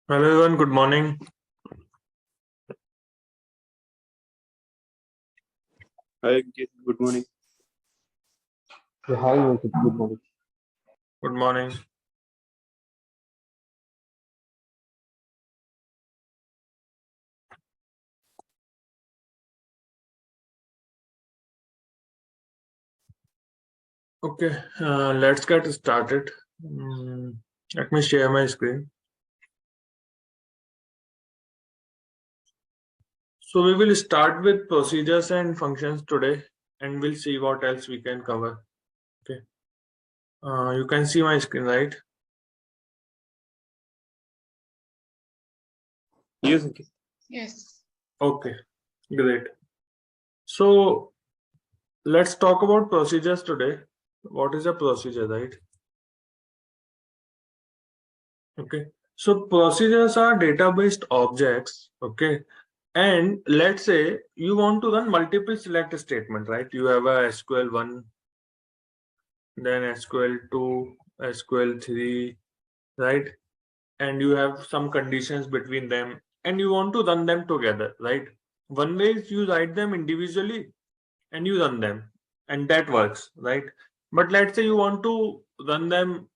Hello everyone, good morning. Hi, good morning. Hi, Venkat. Good morning. Good morning. Okay, let's get started. Let me share my screen. So we will start with procedures and functions today, and we'll see what else we can cover. Okay. You can see my screen, right? Yes, Ankit. Yes. Okay, great. So let's talk about procedures today. What is a procedure, right? Okay. So procedures are data-based objects. Okay. And let's say you want to run multiple select statement, right? You have a SQL1, then SQL2, SQL3, right? And you have some conditions between them and you want to run them together, right? One way is you write them individually and you run them, and that works, right? But let's say you want to run them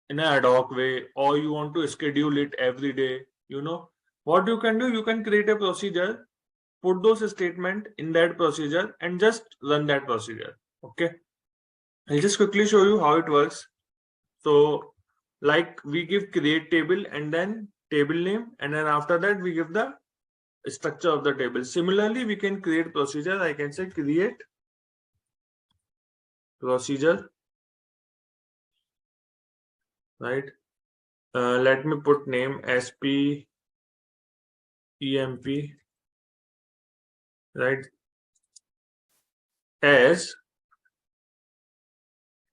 in an ad hoc way, or you want to schedule it every day. What you can do, you can create a procedure, put those statement in that procedure and just run that procedure. Okay, I'll just quickly show you how it works. So like we give create table and then table name, and then after that we give the structure of the table. Similarly, we can create procedure. I can say create procedure, right? Let me put name SPEMP, right, as,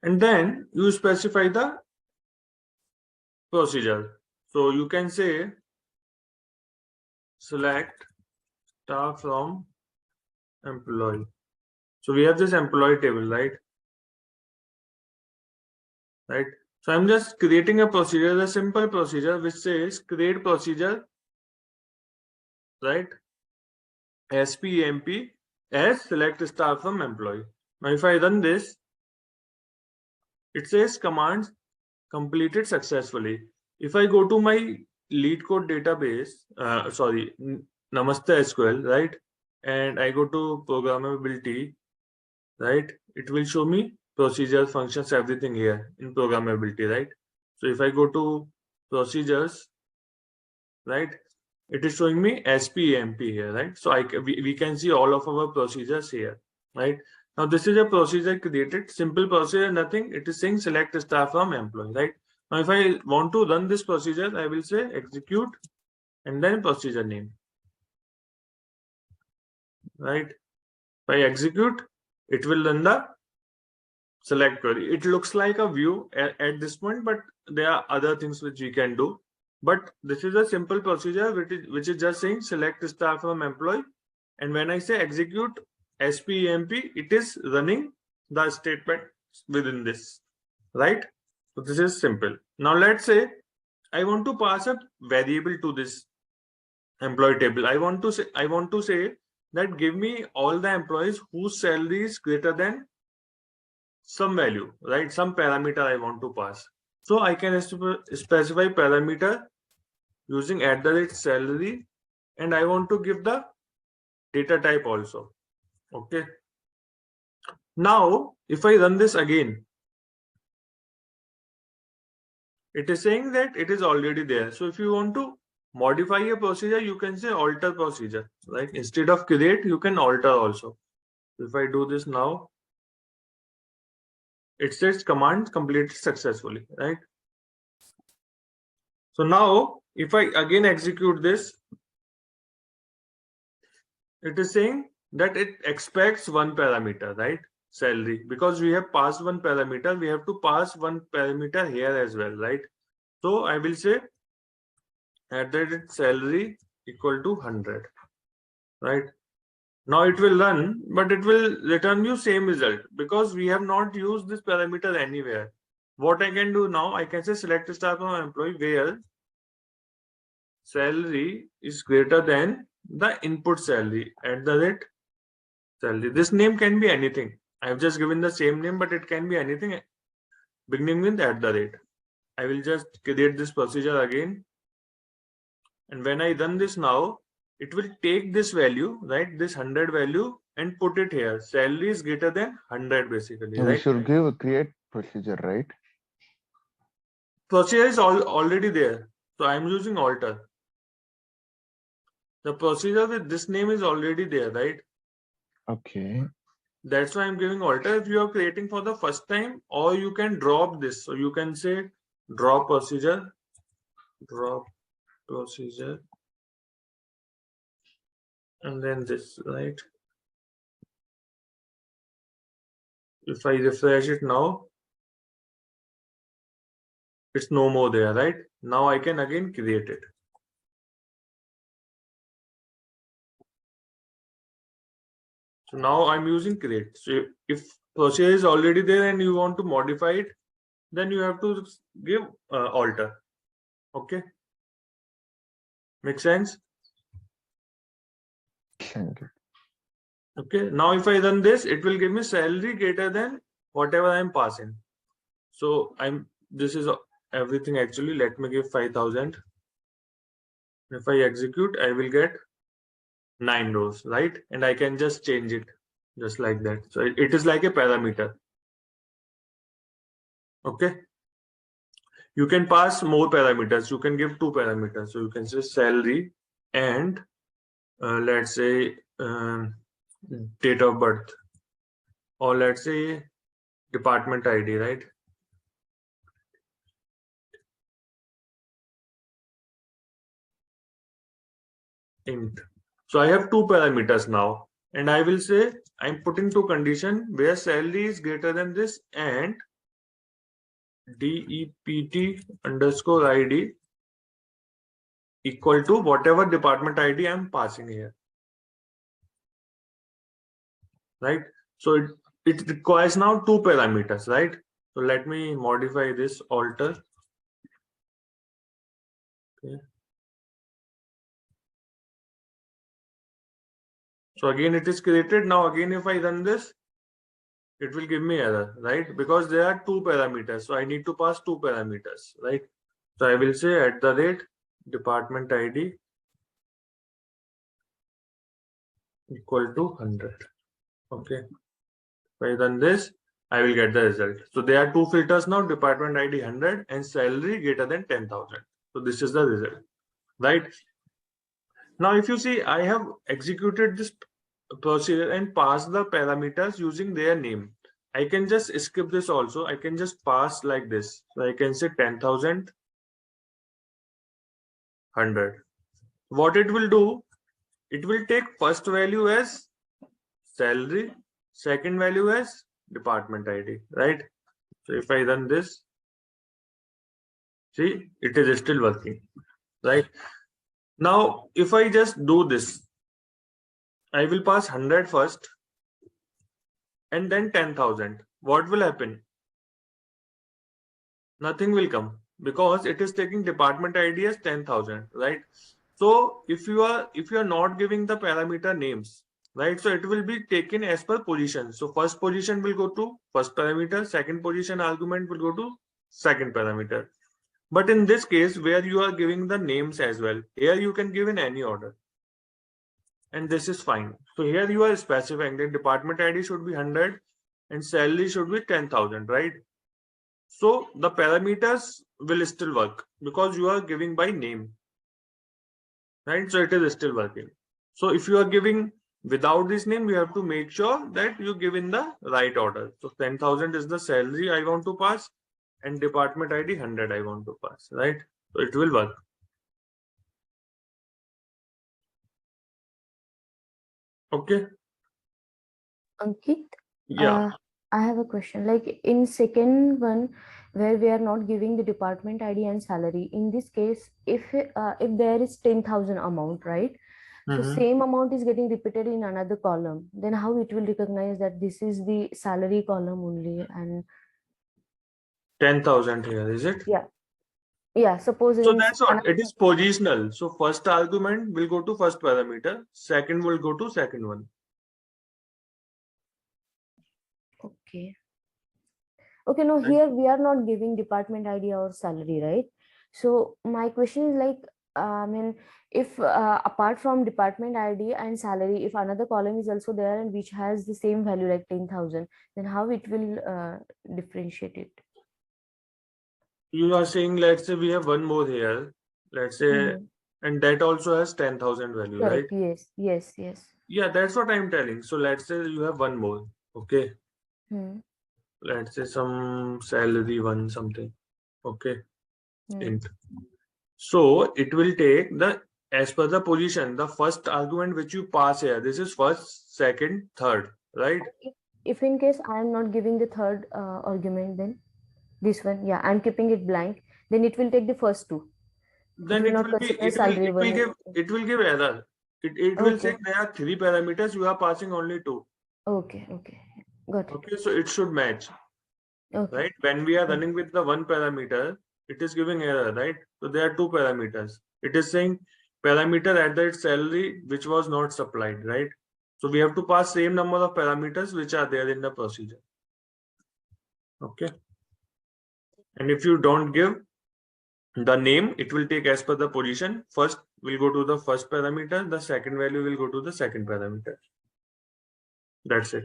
and then you specify the procedure. So you can say select star from employee. So we have this employee table, right? Right. So I'm just creating a procedure, a simple procedure which says create procedure, right? SPEMP as select star from employee. Now if I run this, it says commands completed successfully. If I go to my LeetCode database, Namaste SQL, right? And I go to programmability, right? It will show me procedures, functions, everything here in programmability, right? So if I go to procedures, right, it is showing me SPEMP here, right? So we can see all of our procedures here, right? Now this is a procedure created, simple procedure, nothing. It is saying select star from employee, right? Now if I want to run this procedure, I will say execute and then procedure name, right? If I execute, it will run the select query. It looks like a view at this point, but there are other things which we can do. But this is a simple procedure which is just saying select star from employee. And when I say execute SPEMP, it is running the statement within this, right? So this is simple. Now let's say I want to pass a variable to this employee table. I want to say that give me all the employees whose salary is greater than some value, right? Some parameter I want to pass. So I can specify parameter using @salary, and I want to give the data type also. Okay. Now, if I run this again, it is saying that it is already there. So if you want to modify a procedure, you can say alter procedure, right? Instead of create, you can alter also. If I do this now, it says command completed successfully, right? So now, if I again execute this, it is saying that it expects one parameter, right? Salary. Because we have passed one parameter, we have to pass one parameter here as well, right? So I will say @salary equal to 100, right? Now it will run, but it will return you same result because we have not used this parameter anywhere. What I can do now, I can say select star from employee where salary is greater than the input salary @salary. This name can be anything. I have just given the same name, but it can be anything beginning with @. I will just create this procedure again. And when I run this now, it will take this value, right? This 100 value and put it here. Salary is greater than 100 basically, We right? should give a create procedure, right? Procedure is already there. So I'm using alter. The procedure with this name is already there, right? Okay. That's why I'm giving alter if you are creating for the first time, or you can drop this. So you can say drop procedure, and then this, right? If I refresh it now, it's no more there, right? Now I can again create it. So now I'm using create. So if procedure is already there and you want to modify it, then you have to give alter. Okay. Make sense? Thank you. Okay. Now if I run this, it will give me salary greater than whatever I'm passing. So this is everything actually. Let me give 5,000. If I execute, I will get 9 rows, right? And I can just change it just like that. So it is like a parameter. Okay. You can pass more parameters. You can give 2 parameters. So you can say salary and let's say date of birth, or let's say department ID, right? Int. So I have 2 parameters now, and I will say I'm putting 2 condition where salary is greater than this and DEPT underscore ID equal to whatever department ID I'm passing here, right? So it requires now 2 parameters, right? So let me modify this alter. Okay. So again it is created. Now again if I run this, it will give me error, right? Because there are 2 parameters. So I need to pass 2 parameters, right? So I will say @ department ID equal to 100. Okay. If I run this, I will get the result. So there are 2 filters now, department ID 100 and salary greater than 10,000. So this is the result, right? Now if you see, I have executed this procedure and passed the parameters using their name. I can just skip this also. I can just pass like this. So I can say 10,000, 100. What it will do, it will take first value as salary, second value as department ID, right? So if I run this, see, it is still working, right? Now, if I just do this, I will pass 100 first and then 10,000. What will happen? Nothing will come because it is taking department ID as 10,000, right? So if you are not giving the parameter names, right? So it will be taken as per position. So first position will go to first parameter, second position argument will go to second parameter. But in this case, where you are giving the names as well, here you can give in any order. And this is fine. So here you are specifying that department ID should be 100 and salary should be 10,000, right? So the parameters will still work because you are giving by name, right? So it is still working. So if you are giving without this name, you have to make sure that you give in the right order. So 10,000 is the salary I want to pass and department ID 100 I want to pass, right? So it will work. Okay. Ankit, Yeah. I have a question. Like in second one, where we are not giving the department ID and salary. In this case, if there is 10,000 amount, right? So Mhm. same amount is getting repeated in another column. Then how it will recognize that this is the salary column only? And 10,000 here, is it? yeah. Suppose So in that's what it is positional. So first argument will go to first parameter, second will go to second one. Okay. Okay, no, Right. here we are not giving department ID or salary, right? So my question is like, I mean, if apart from department ID and salary, if another column is also there and which has the same value like 10,000, then how it will differentiate it? You are saying, let's say we have one more here. Let's say Mhm. and that also has 10,000 value, right? Correct. Yes. Yes. Yes. Yeah, that's what I'm telling. So let's say you have one more. Okay. Hmm. Let's say some salary one something. Okay. Hmm. Int. So it will take as per the position, the first argument which you pass here. This is first, second, third, right? If in case I am not giving the third argument, then this one, yeah, I'm keeping it blank, then it will take the first two. Then will it not will be consider salary one and it will give error. It will say okay. there are 3 parameters, you are passing only 2. Okay. Okay. Got it. Okay, so it should match, Okay. right? When we are Hmm. running with the one parameter, it is giving error, right? So there are 2 parameters. It is saying parameter at the salary which was not supplied, right? So we have to pass same number of parameters which are there in the procedure. Okay. And if you don't give the name, it will take as per the position. First will go to the first parameter, the second value will go to the second parameter. That's it.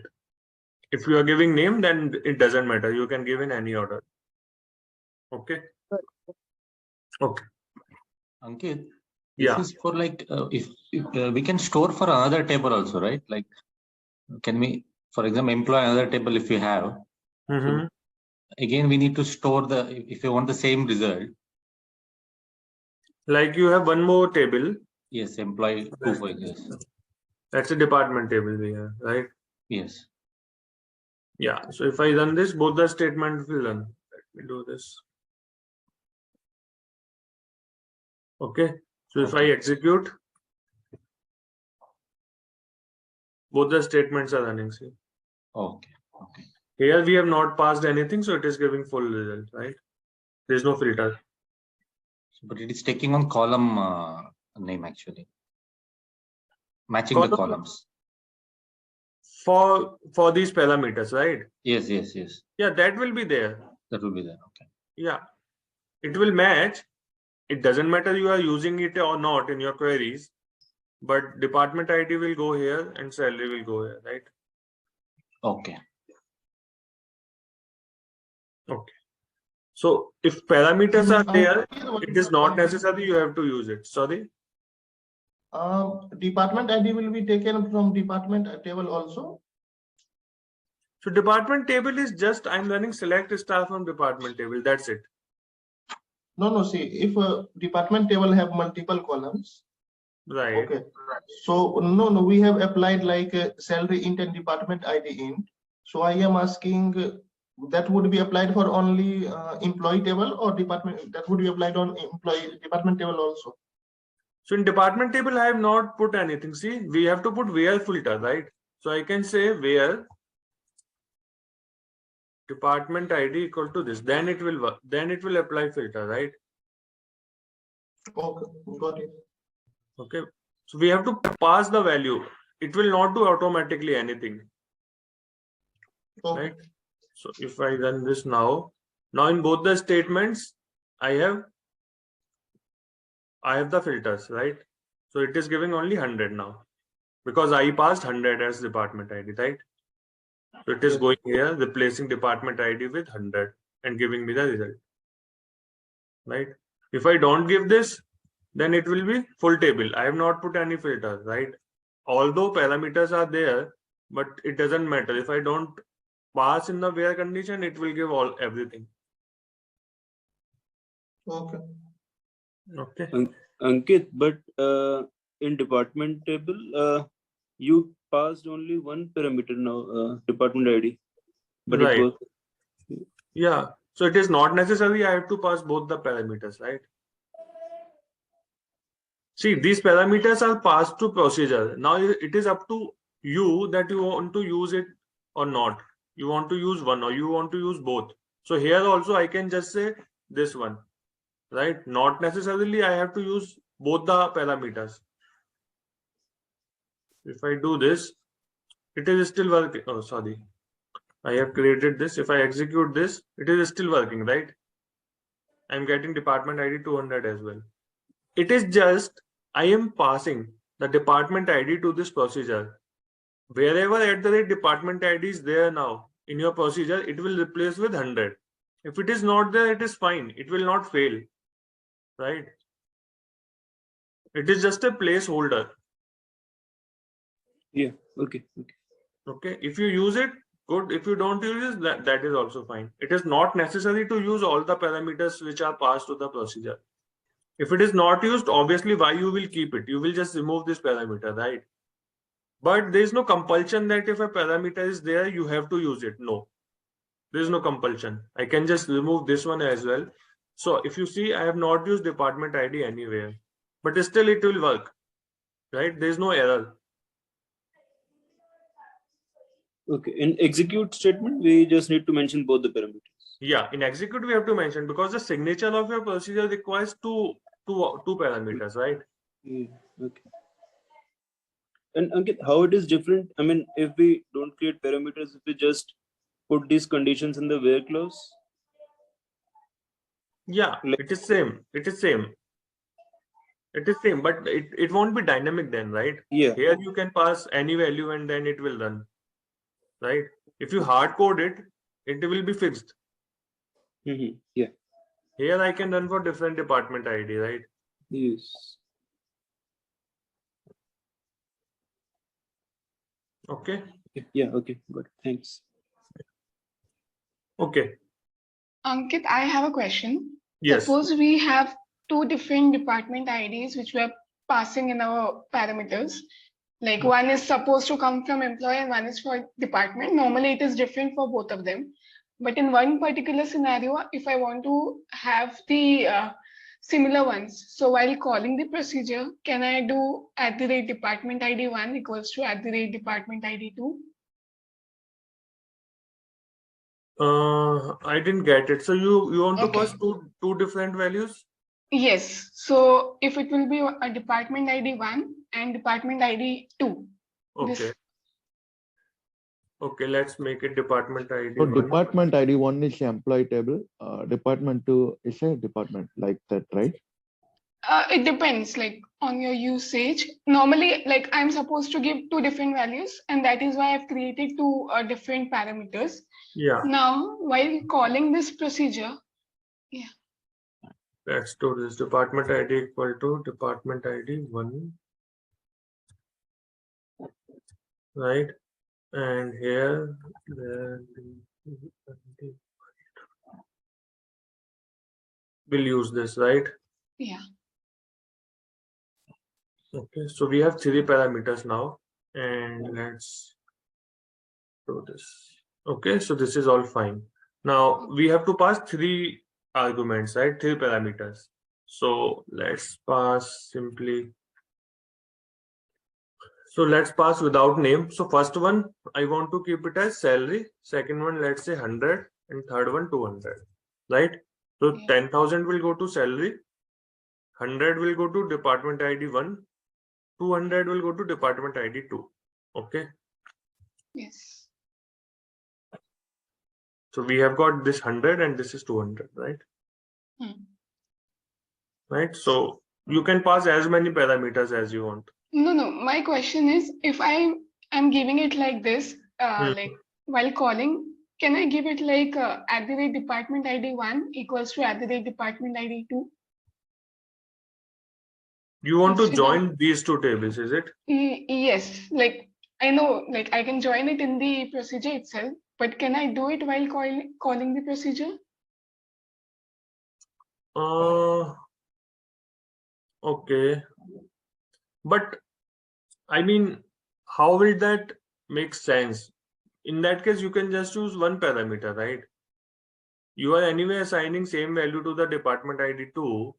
If you are giving name, then it doesn't matter. You can give in any order. Okay. Okay. Ankit, this Yeah. is for like if we can store for another table also, right? Like, can we, for example, employ another table if we have? Mm-hmm. So again, we need to store if you want the same result. Like you have one more table. Yes, employee 2 for yes. That's a department table we have, right? Yes. Yeah. So if I run this, both the statements will run. Let me do this. Okay. So if I execute, both the statements are running. See. Okay. Okay. Here we have not passed anything, so it is giving full result, right? There is no filter. But it is taking on column name actually. Matching the columns. For these parameters, right? Yes, yes, yes. Yeah, that will be there. That will be there. Okay. Yeah. It will match. It doesn't matter you are using it or not in your queries, but department ID will go here and salary will go here, right? Okay. Okay. So if parameters are there, it is not necessary you have to use it. Sorry. Department ID will be taken from department table also. So department table is just I'm running select star from department table. That's it. No, see, if a department table have multiple columns, Right. okay. So no, we have applied like salary int and department ID int. So I am asking that would be applied for only employee table or department, that would be applied on employee department table also. So in department table, I have not put anything. See, we have to put where filter, right? So I can say where department ID equal to this, then it will work. Then it will apply filter, right? Okay, got it. Okay. So we have to pass the value. It will not do automatically anything. Okay. Right? So if I run this now in both the statements, I have the filters, right? So it is giving only 100 now because I passed 100 as department ID, right? So it is going here, replacing department ID with 100 and giving me the result, right? If I don't give this, then it will be full table. I have not put any filters, right? Although parameters are there, but it doesn't matter. If I don't pass in the where condition, it will give everything. Okay. Okay. Ankit, but in department table, you passed only one parameter now, department ID, but Right. it was Yeah. So it is not necessary I have to pass both the parameters, right? See, these parameters are passed to procedure. Now it is up to you that you want to use it or not. You want to use one or you want to use both. So here also I can just say this one, right? Not necessarily I have to use both the parameters. If I do this, it is still working. Oh, sorry. I have created this. If I execute this, it is still working, right? I'm getting department ID 200 as well. It is just I am passing the department ID to this procedure. Wherever at the rate department ID is there now in your procedure, it will replace with 100. If it is not there, it is fine. It will not fail, right? It is just a placeholder. Yeah. Okay. Okay. If you use it, good. If you don't use it, that is also fine. It is not necessary to use all the parameters which are passed to the procedure. If it is not used, obviously, why you will keep it? You will just remove this parameter, right? But there is no compulsion that if a parameter is there, you have to use it. No, there is no compulsion. I can just remove this one as well. So if you see, I have not used department ID anywhere, but still it will work, right? There is no error. Okay. In execute statement, we just need to mention both the parameters. Yeah, in execute we have to mention because the signature of your procedure requires two parameters, right? Yeah. Okay. And Ankit, how it is different? I mean, if we don't create parameters, if we just put these conditions in the where clause. Yeah, Like- it is same. It is same. It is same, but it won't be dynamic then, right? Yeah. Here you can pass any value and then it will run, right? If you hard code it, it will be fixed. Yeah. Here I can run for different department ID, right? Yes. Okay. Yeah. Okay. Good. Thanks. Okay. Ankit, I have a question. Yes. Suppose we have two different department IDs which we are passing in our parameters. Like one is supposed to come from employee and one is for department. Normally it is different for both of them. But in one particular scenario, if I want to have the similar ones, so while calling the procedure, can I do @department ID 1 equals to @department ID 2? I didn't get it. So you want to Okay. pass two different values? Yes. So if it will be a department ID 1 and department ID 2. This- Okay. Okay, let's make it department ID So 1. department ID 1 is employee table, department 2 is a department, like that, right? It depends like on your usage. Normally, like I'm supposed to give two different values, and that is why I've created two different parameters. Yeah, Now, while calling this procedure, let's do this. Department ID equal to department ID 1. Right? And here, we'll use this, right? yeah. Okay, so we have three parameters now, and let's do this. Okay, so this is all fine. Now we have to pass three arguments, right? Three parameters. So let's pass simply. So let's pass without name. So first one, I want to keep it as salary. Second one, let's say 100, and third one 200, right? So Yeah. 10,000 will go to salary, 100 will go to department ID 1, 200 will go to department ID 2. Okay. Yes. So we have got this 100 and this is 200, right? Hmm. Right. So you can pass as many parameters as you want. No. My question is, if I am giving it like this, like while calling, can I give it like @department ID 1 equals to @department ID 2? You want to Instead of- join these two tables, is it? Yes, like I know, like I can join it in the procedure itself, but can I do it while calling the procedure? Okay. But I mean, how will that make sense? In that case, you can just use one parameter, right? You are anyway assigning same value to the department ID 2.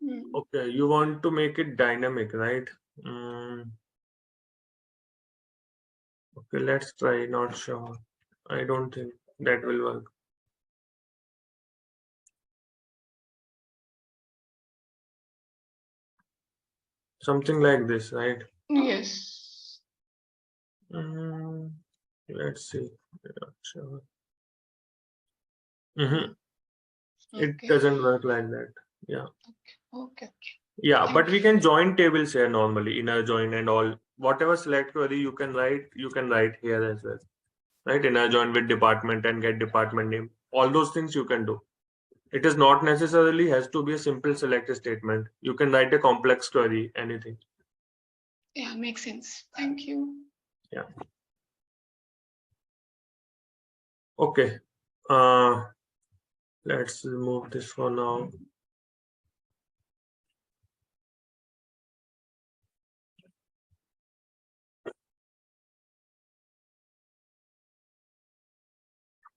Hmm. Okay, you want to make it dynamic, right? Okay, let's try. Not sure. I don't think that will work. Something like this, right? Yes. Let's see. Not sure. It Okay. doesn't work like that. Yeah. Okay. Yeah, Thank but we can join tables here normally, inner join and all. Whatever select query you can write here as well. Right? Inner join with department and get department name. All those things you can do. It is not necessarily has to be a simple select statement. You can write a complex query, anything. Yeah, makes sense. Thank you. Okay. Let's remove this for now.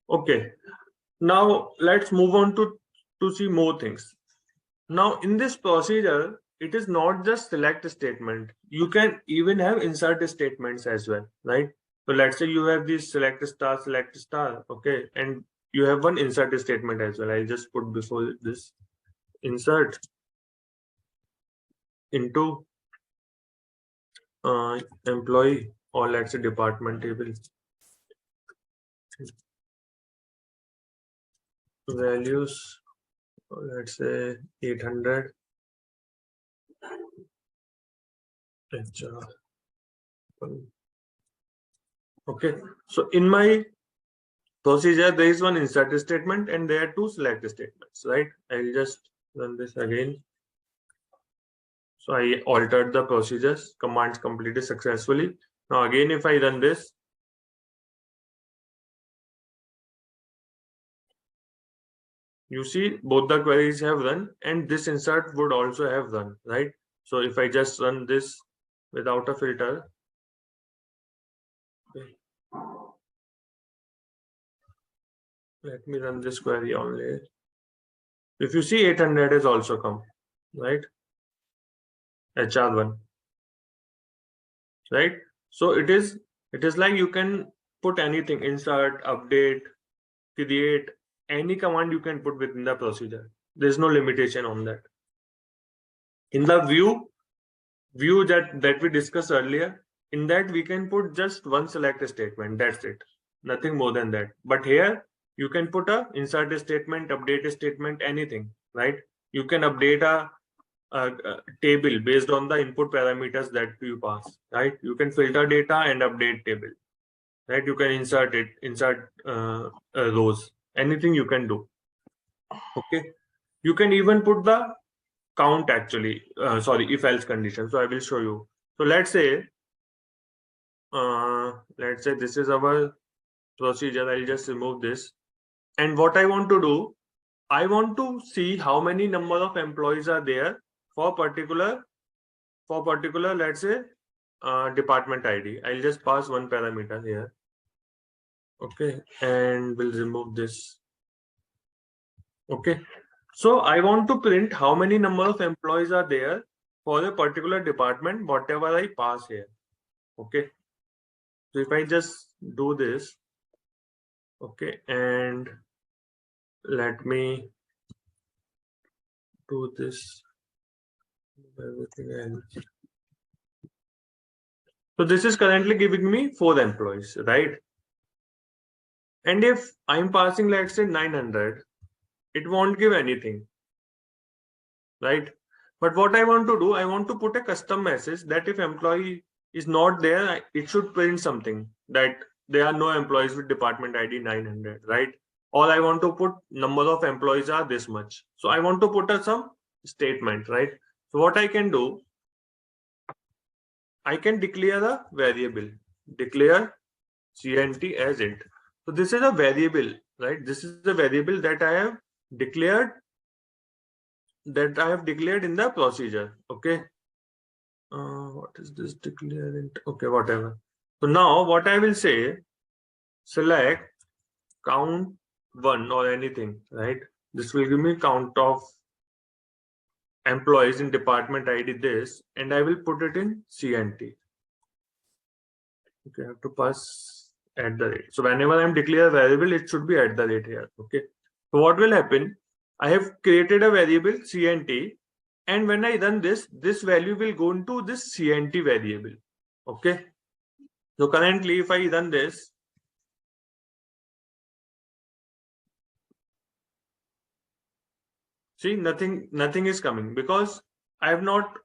Okay. Now let's move on to see more things. Now in this procedure, it is not just select statement. You can even have insert statements as well, right? So let's say you have this select star, okay, and you have one insert statement as well. I'll just put before this insert into employee, or let's say department table. Values, let's say 800 HR. Okay, so in my procedure, there is one insert statement and there are two select statements, right? I'll just run this again. So I altered the procedures, commands completed successfully. Now again, if I run this, you see both the queries have run and this insert would also have run, right? So if I just run this without a filter, okay. Let me run this query only. If you see 800 has also come, right? HR1, right? So it is like you can put anything, insert, update, create, any command you can put within the procedure. There's no limitation on that. In the view that we discussed earlier, in that we can put just one select statement, that's it, nothing more than that. But here you can put a insert statement, update statement, anything, right? You can update a table based on the input parameters that you pass, right? You can filter data and update table, right? You can insert rows, anything you can do. Okay, you can even put the count actually, sorry, if else condition. So I will show you. So let's say this is our procedure. I'll just remove this, and what I want to do, I want to see how many number of employees are there for particular let's say department ID. I'll just pass one parameter here, okay, and we'll remove this. Okay, so I want to print how many number of employees are there for a particular department, whatever I pass here. Okay, so if I just do this, okay, and let me do this, everything else. So this is currently giving me 4 employees, right? And if I'm passing, let's say 900, it won't give anything, right? But what I want to do, I want to put a custom message that if employee is not there, it should print something that there are no employees with department ID 900, right? Or I want to put number of employees are this much. So I want to put some statement, right? So what I can do, I can declare a variable, declare CNT as int. So this is a variable, right? This is a variable that I have declared in the procedure. Okay. What is this declare int? Okay, whatever. So now what I will say, select count 1 or anything, right? This will give me count of employees in department ID this, and I will put it in CNT. Okay, I have to pass at the rate. So whenever I'm declare a variable, it should be at the rate here. Okay. So what will happen? I have created a variable CNT, and when I run this value will go into this CNT variable. Okay. So currently, if I run this, see nothing is coming because I have not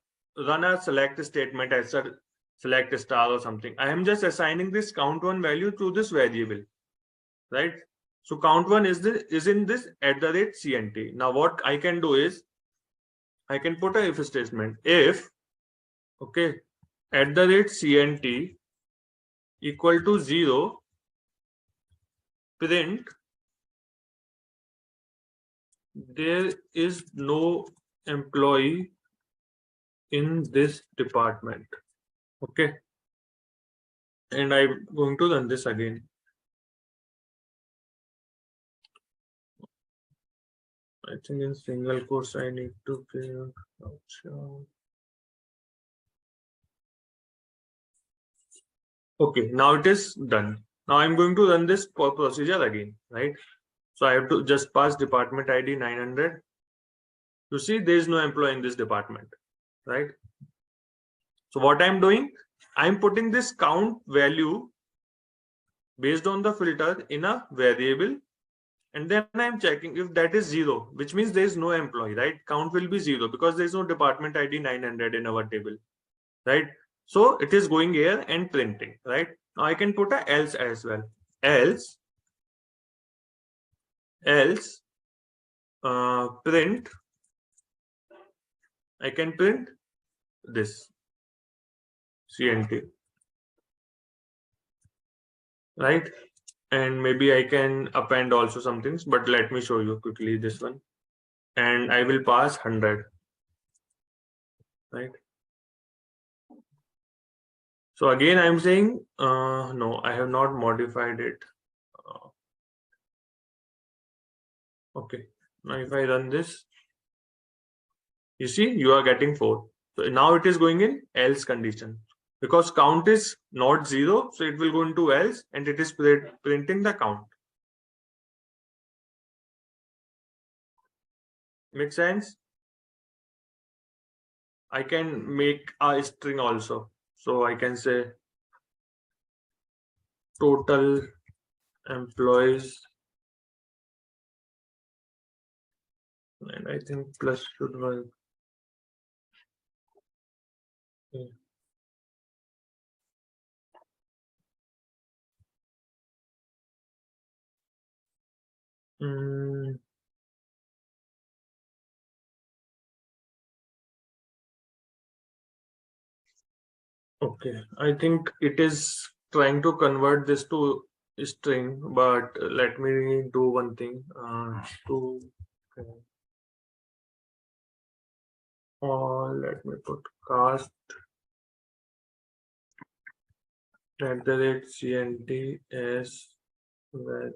run a select statement as a select star or something. I am just assigning this count 1 value to this variable, right? So count one is in this @CNT. Now what I can do is I can put a if statement. If okay @CNT equal to 0, print there is no employee in this department. Okay. And I'm going to run this again. I think in single course I need to print. Okay, now it is done. Now I'm going to run this procedure again, right? So I have to just pass department ID 900. You see, there is no employee in this department, right? So what I'm doing, I'm putting this count value based on the filter in a variable, and then I'm checking if that is 0, which means there is no employee, right? Count will be 0 because there is no department ID 900 in our table, right? So it is going here and printing, right? Now I can put a else as well. Else print. I can print this CNT, right? And maybe I can append also some things, but let me show you quickly this one. And I will pass 100, right? So again, I'm saying, no, I have not modified it. Okay, now if I run this, you see, you are getting 4. So now it is going in else condition because count is not 0. So it will go into else and it is printing the count. Make sense? I can make a string also. So I can say total employees. And I think plus should work. Okay. Okay, I think it is trying to convert this to string, but let me do one thing. Let me put cast @CNT as well.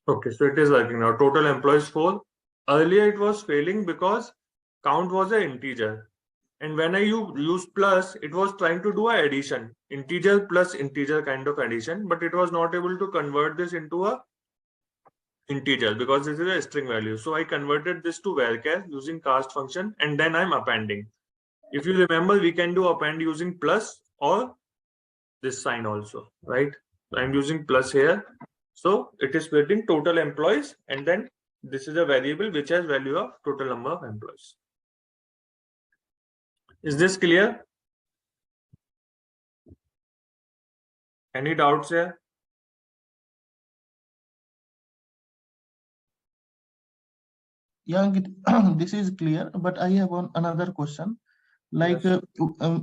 Okay, so it is working now. Total employees 4. Earlier it was failing because count was an integer. And when I use plus, it was trying to do an addition, integer plus integer kind of addition, but it was not able to convert this into a integer because this is a string value. So I converted this to varchar using cast function, and then I'm appending. If you remember, we can do append using plus or this sign also, right? I'm using plus here. So it is printing total employees, and then this is a variable which has value of total number of employees. Is this clear? Any doubts here? Yeah, this is clear, but I have another question. Like Yes.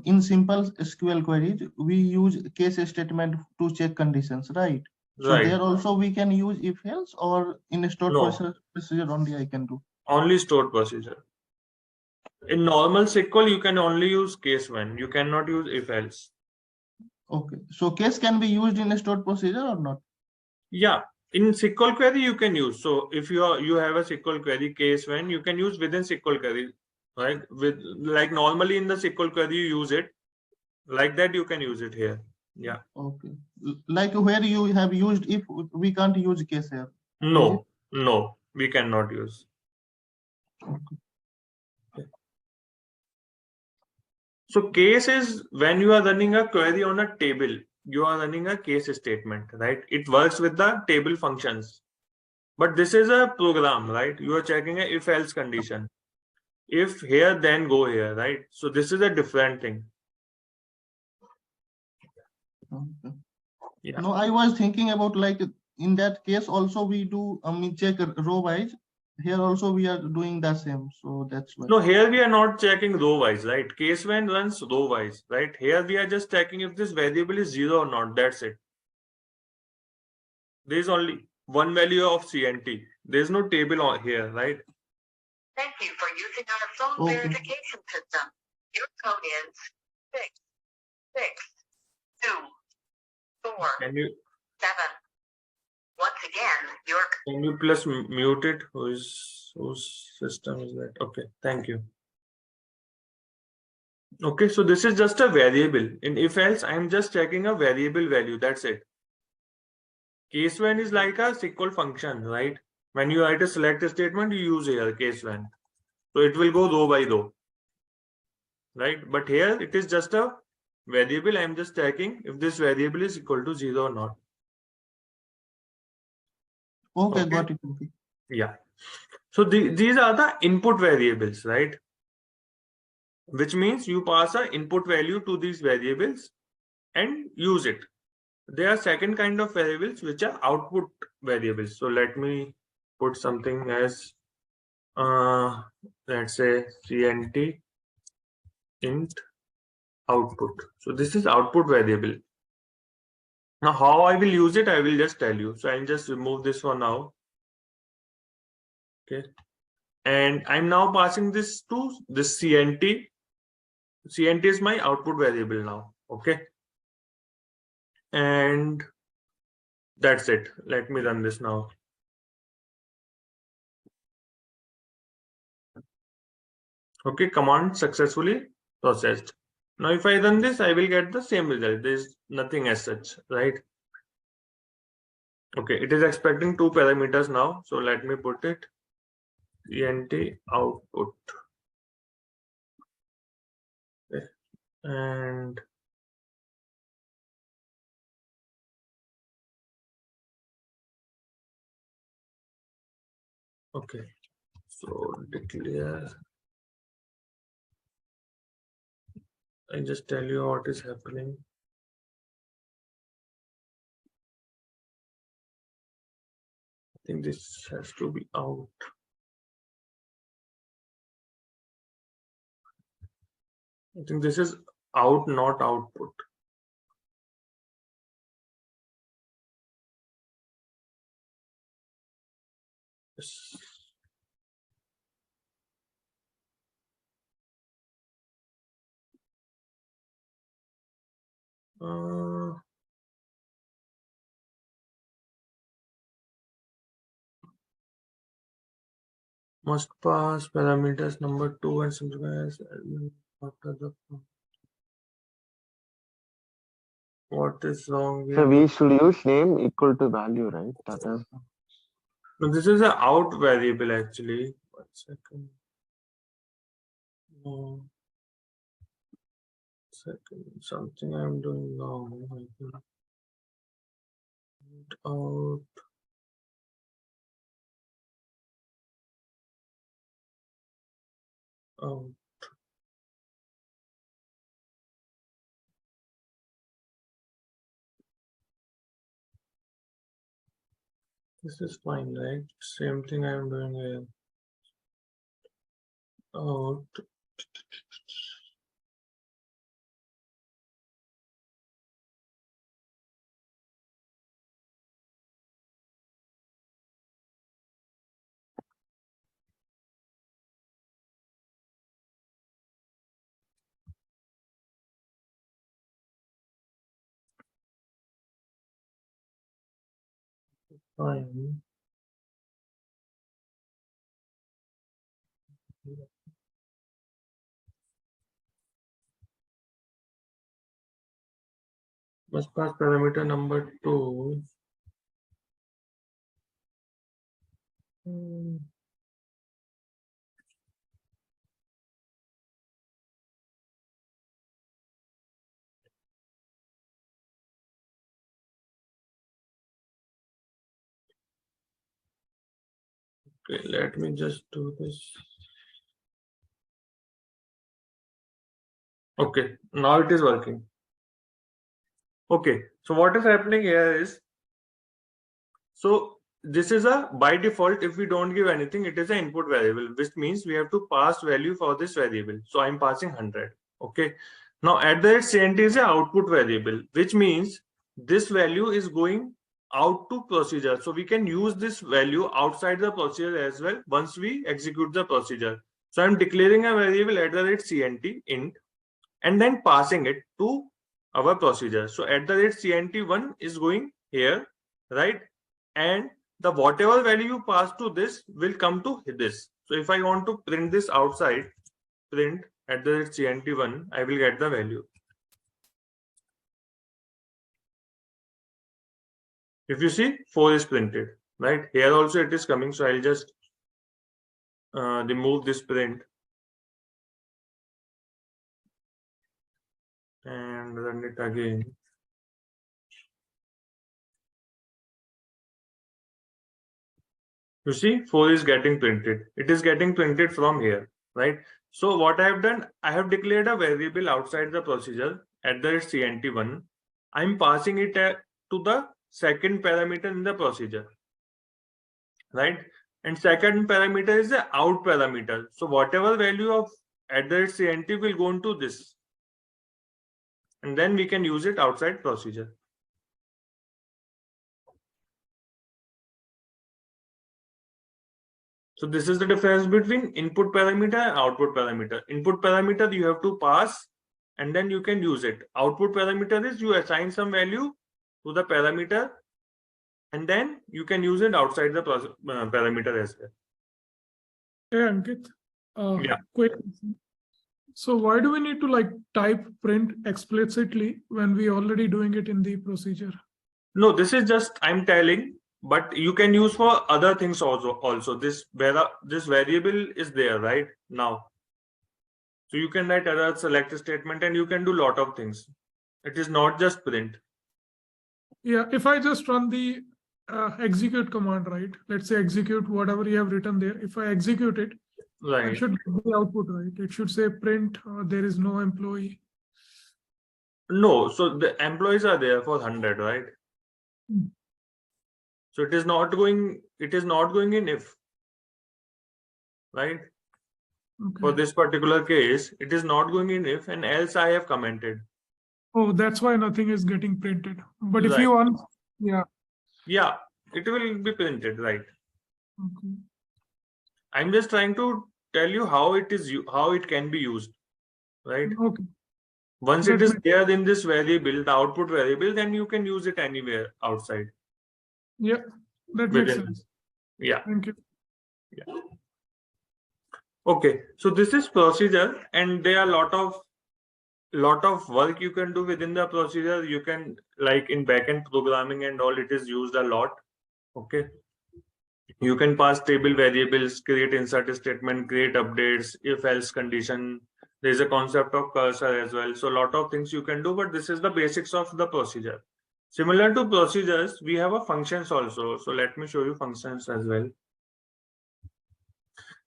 In simple SQL queries, we use case statement to check conditions, right? So Right. there also we can use if else, or in a stored No. procedure only I can do. Only stored procedure. In normal SQL, you can only use case when. You cannot use if else. Okay, so case can be used in a stored procedure or not? Yeah, in SQL query you can use. So if you have a SQL query case when, you can use within SQL query, right? With like normally in the SQL query you use it, like that you can use it here. Yeah. Okay, like where you have used if, we can't use case here. No, we cannot use. Okay. So case is when you are running a query on a table, you are running a case statement, right? It works with the table functions. But this is a program, right? You are checking a if else condition. if here, then go here, right? So this is a different thing. Okay. Yeah. No, I was thinking about like in that case also we do check row wise. Here also we are doing the same, so that's why. No, here we are not checking row wise, right? Case when runs row wise, right? Here we are just checking if this variable is 0 or not. That's it. There is only one value of CNT. There is no table on here, right? Thank you for using our phone Okay. verification system. Your code is 662 Can you 7. Once again, your can you plus mute it? Whose system is that? Okay, thank you. Okay, so this is just a variable. In if else, I'm just checking a variable value. That's it. Case when is like a SQL function, right? When you write a select statement, you use here case when. So it will go row by row, right? But here it is just a variable. I'm just checking if this variable is equal to 0 or not. Okay, Okay. got it. Okay. Yeah. So these are the input variables, right? Which means you pass an input value to these variables and use it. There are second kind of variables which are output variables. So let me put something as let's say CNT int output. So this is output variable. Now how I will use it, I will just tell you. So I'll just remove this for now. Okay. And I'm now passing this to this CNT. CNT is my output variable now. Okay. And that's it. Let me run this now. Okay, command successfully processed. Now if I run this, I will get the same result. There is nothing as such, right? Okay, it is expecting 2 parameters now. So let me put it CNT output. Okay. And okay, so declare. I just tell you what is happening. I think this has to be out. I think this is out, not output. Yes. Must pass parameters number 2 and synchronize after the. What is wrong So here? we should use name equal to value, right? That is. No, this is an out variable actually. 1 second. No. Second, something I'm doing wrong. I think. Out. Out. This is fine, right? Same thing I'm doing here. Out. Fine. Must pass parameter number 2. Okay, let me just do this. Okay, now it is working. Okay, so what is happening here is, so this is a by default, if we don't give anything, it is an input variable, which means we have to pass value for this variable. So I'm passing 100. Okay, now at the CNT is an output variable, which means this value is going out to procedure. So we can use this value outside the procedure as well once we execute the procedure. So I'm declaring a variable at the CNT int and then passing it to our procedure. So at the CNT1 is going here, right? And the whatever value you pass to this will come to this. So if I want to print this outside, print at the CNT1, I will get the value. If you see, 4 is printed, right? Here also it is coming. So I'll just remove this print and run it again. You see, 4 is getting printed. It is getting printed from here, right? So what I have done, I have declared a variable outside the procedure at the CNT1. I'm passing it to the second parameter in the procedure, right? And second parameter is the out parameter. So whatever value of at the CNT will go into this. And then we can use it outside procedure. So this is the difference between input parameter and output parameter. Input parameter you have to pass and then you can use it. Output parameter is you assign some value to the parameter and then you can use it outside the parameter as well. Hey Ankit, Yeah. quick. So why do we need to like type print explicitly when we already doing it in the procedure? No, this is just I'm telling, but you can use for other things also. This variable is there right now. So you can write other select statement and you can do a lot of things. It is not just print. Yeah, if I just run the execute command, right? Let's say execute whatever you have written there. If I execute it, Right. it should get the output, right? It should say print, there is no employee. No, so the employees are there for 100, right? Hmm. So it is not going in if, right? For Okay. this particular case, it is not going in if and else I have commented. Oh, that's why nothing is getting printed. But if Right. you want, yeah. Yeah, it will be printed, right? Okay. I'm just trying to tell you how it can be used, right? Okay. Once That it is makes- there in this variable, the output variable, then you can use it anywhere outside. Yeah, that makes Within. sense. Yeah. Thank you. Okay, so this is procedure, and there are lot of work you can do within the procedure. You can, like in backend programming and all, it is used a lot. Okay, you can pass table variables, create insert statement, create updates, if else condition. There is a concept of cursor as well. So a lot of things you can do, but this is the basics of the procedure. Similar to procedures, we have a functions also. So let me show you functions as well.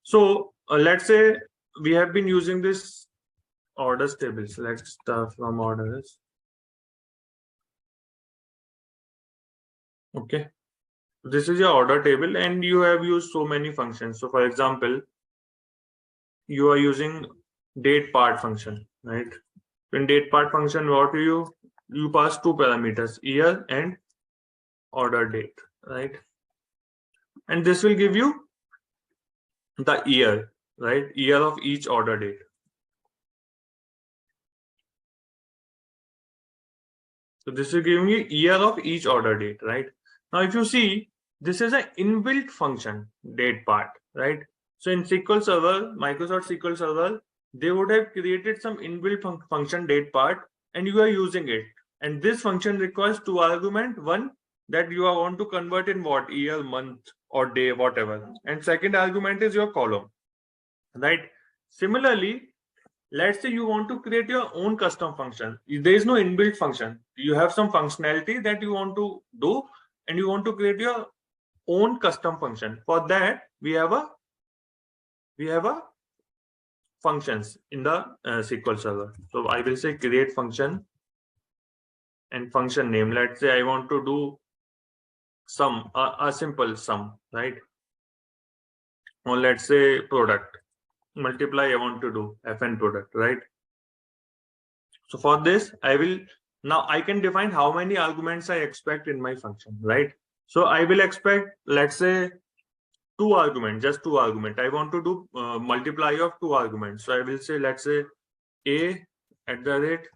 So let's say we have been using this orders tables. Let's start from orders. Okay, this is your order table and you have used so many functions. So for example, you are using date part function, right? In date part function, what do you pass two parameters, year and order date, right? And this will give you the year, right? Year of each order date. So this is giving you year of each order date, right? Now, if you see, this is an inbuilt function, date part, right? So in SQL Server, Microsoft SQL Server, they would have created some inbuilt function date part and you are using it. And this function requires two arguments. One, that you want to convert in what, year, month or day, whatever. And second argument is your column, right? Similarly, let's say you want to create your own custom function. There is no inbuilt function. You have some functionality that you want to do and you want to create your own custom function. For that, we have a functions in the SQL Server. So I will say create function and function name. Let's say I want to do sum, a simple sum, right? Or let's say product, multiply I want to do fn product, right? So for this, now I can define how many arguments I expect in my function, right? So I will expect, let's say, two arguments, just two arguments. I want to do multiply of two arguments. So I will say, let's say a at the rate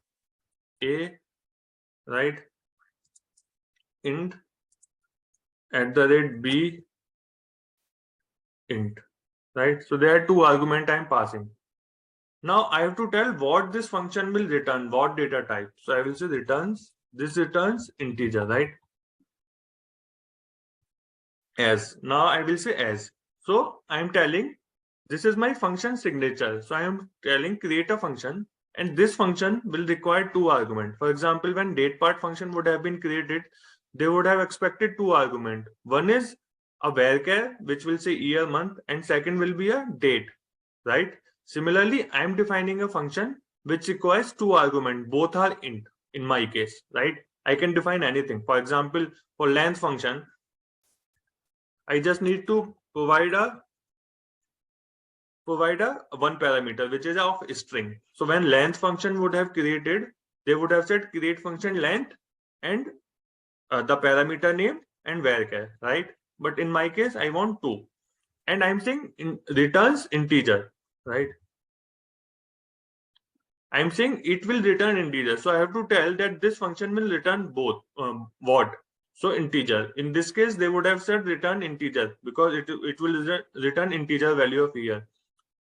a, right, int at the rate b int, right? So there are two arguments I'm passing. Now I have to tell what this function will return, what data type. So I will say this returns integer, right? As. Now I will say as. So I am telling this is my function signature. So I am telling create a function, and this function will require two arguments. For example, when datepart function would have been created, they would have expected two arguments. One is a varchar, which will say year, month, and second will be a date, right? Similarly, I am defining a function which requires two arguments. Both are int in my case, right? I can define anything. For example, for length function, I just need to provide a one parameter, which is of string. So when length function would have created, they would have said create function length and the parameter name and varchar, right? But in my case, I want two, and I'm saying returns integer, right? I'm saying it will return integer. So I have to tell that this function will return both what? So integer. In this case, they would have said return integer because it will return integer value of year.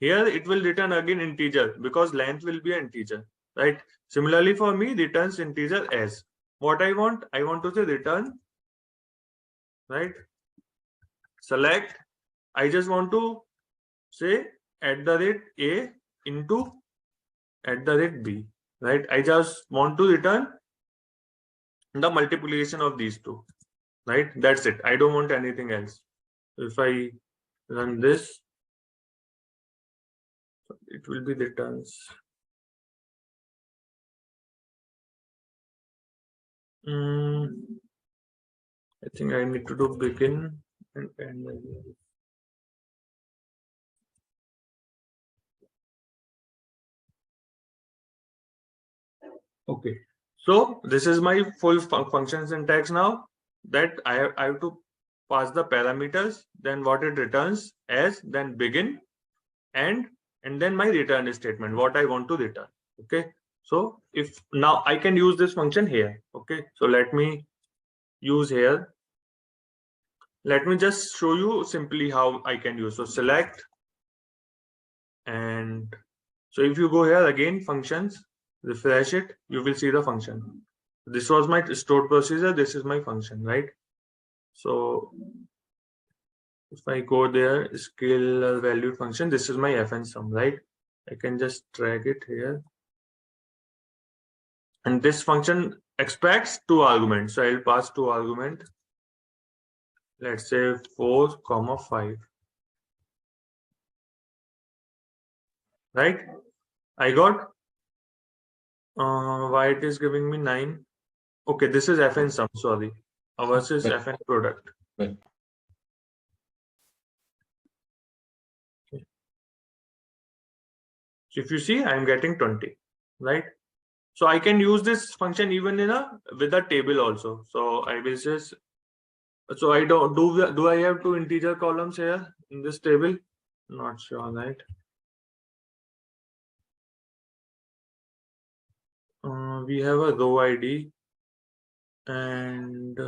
Here it will return again integer because length will be an integer, right? Similarly for me, returns integer as. What I want to say return, right? Select. I just want to say at the rate a into at the rate b, right? I just want to return the multiplication of these two, right? That's it. I don't want anything else. If I run this, it will be returns. I think I need to do begin and end. Okay, so this is my full function syntax now. That I have to pass the parameters, then what it returns as, then begin, and then my return statement, what I want to return. Okay, so if now I can use this function here. Okay, so let me use here. Let me just show you simply how I can use. So select, and so if you go here again, functions, refresh it, you will see the function. This was my stored procedure. This is my function, right? So if I go there, scale valued function, this is my fn sum, right? I can just drag it here. And this function expects two arguments. So I'll pass two arguments. Let's say 4, 5. Right? I got why it is giving me 9. Okay, this is fn sum, sorry. Versus fn product. Right. So if you see, I'm getting 20, right? So I can use this function even with a table also. So I will just, so I don't do I have two integer columns here in this table? Not sure, right? We have a row ID, and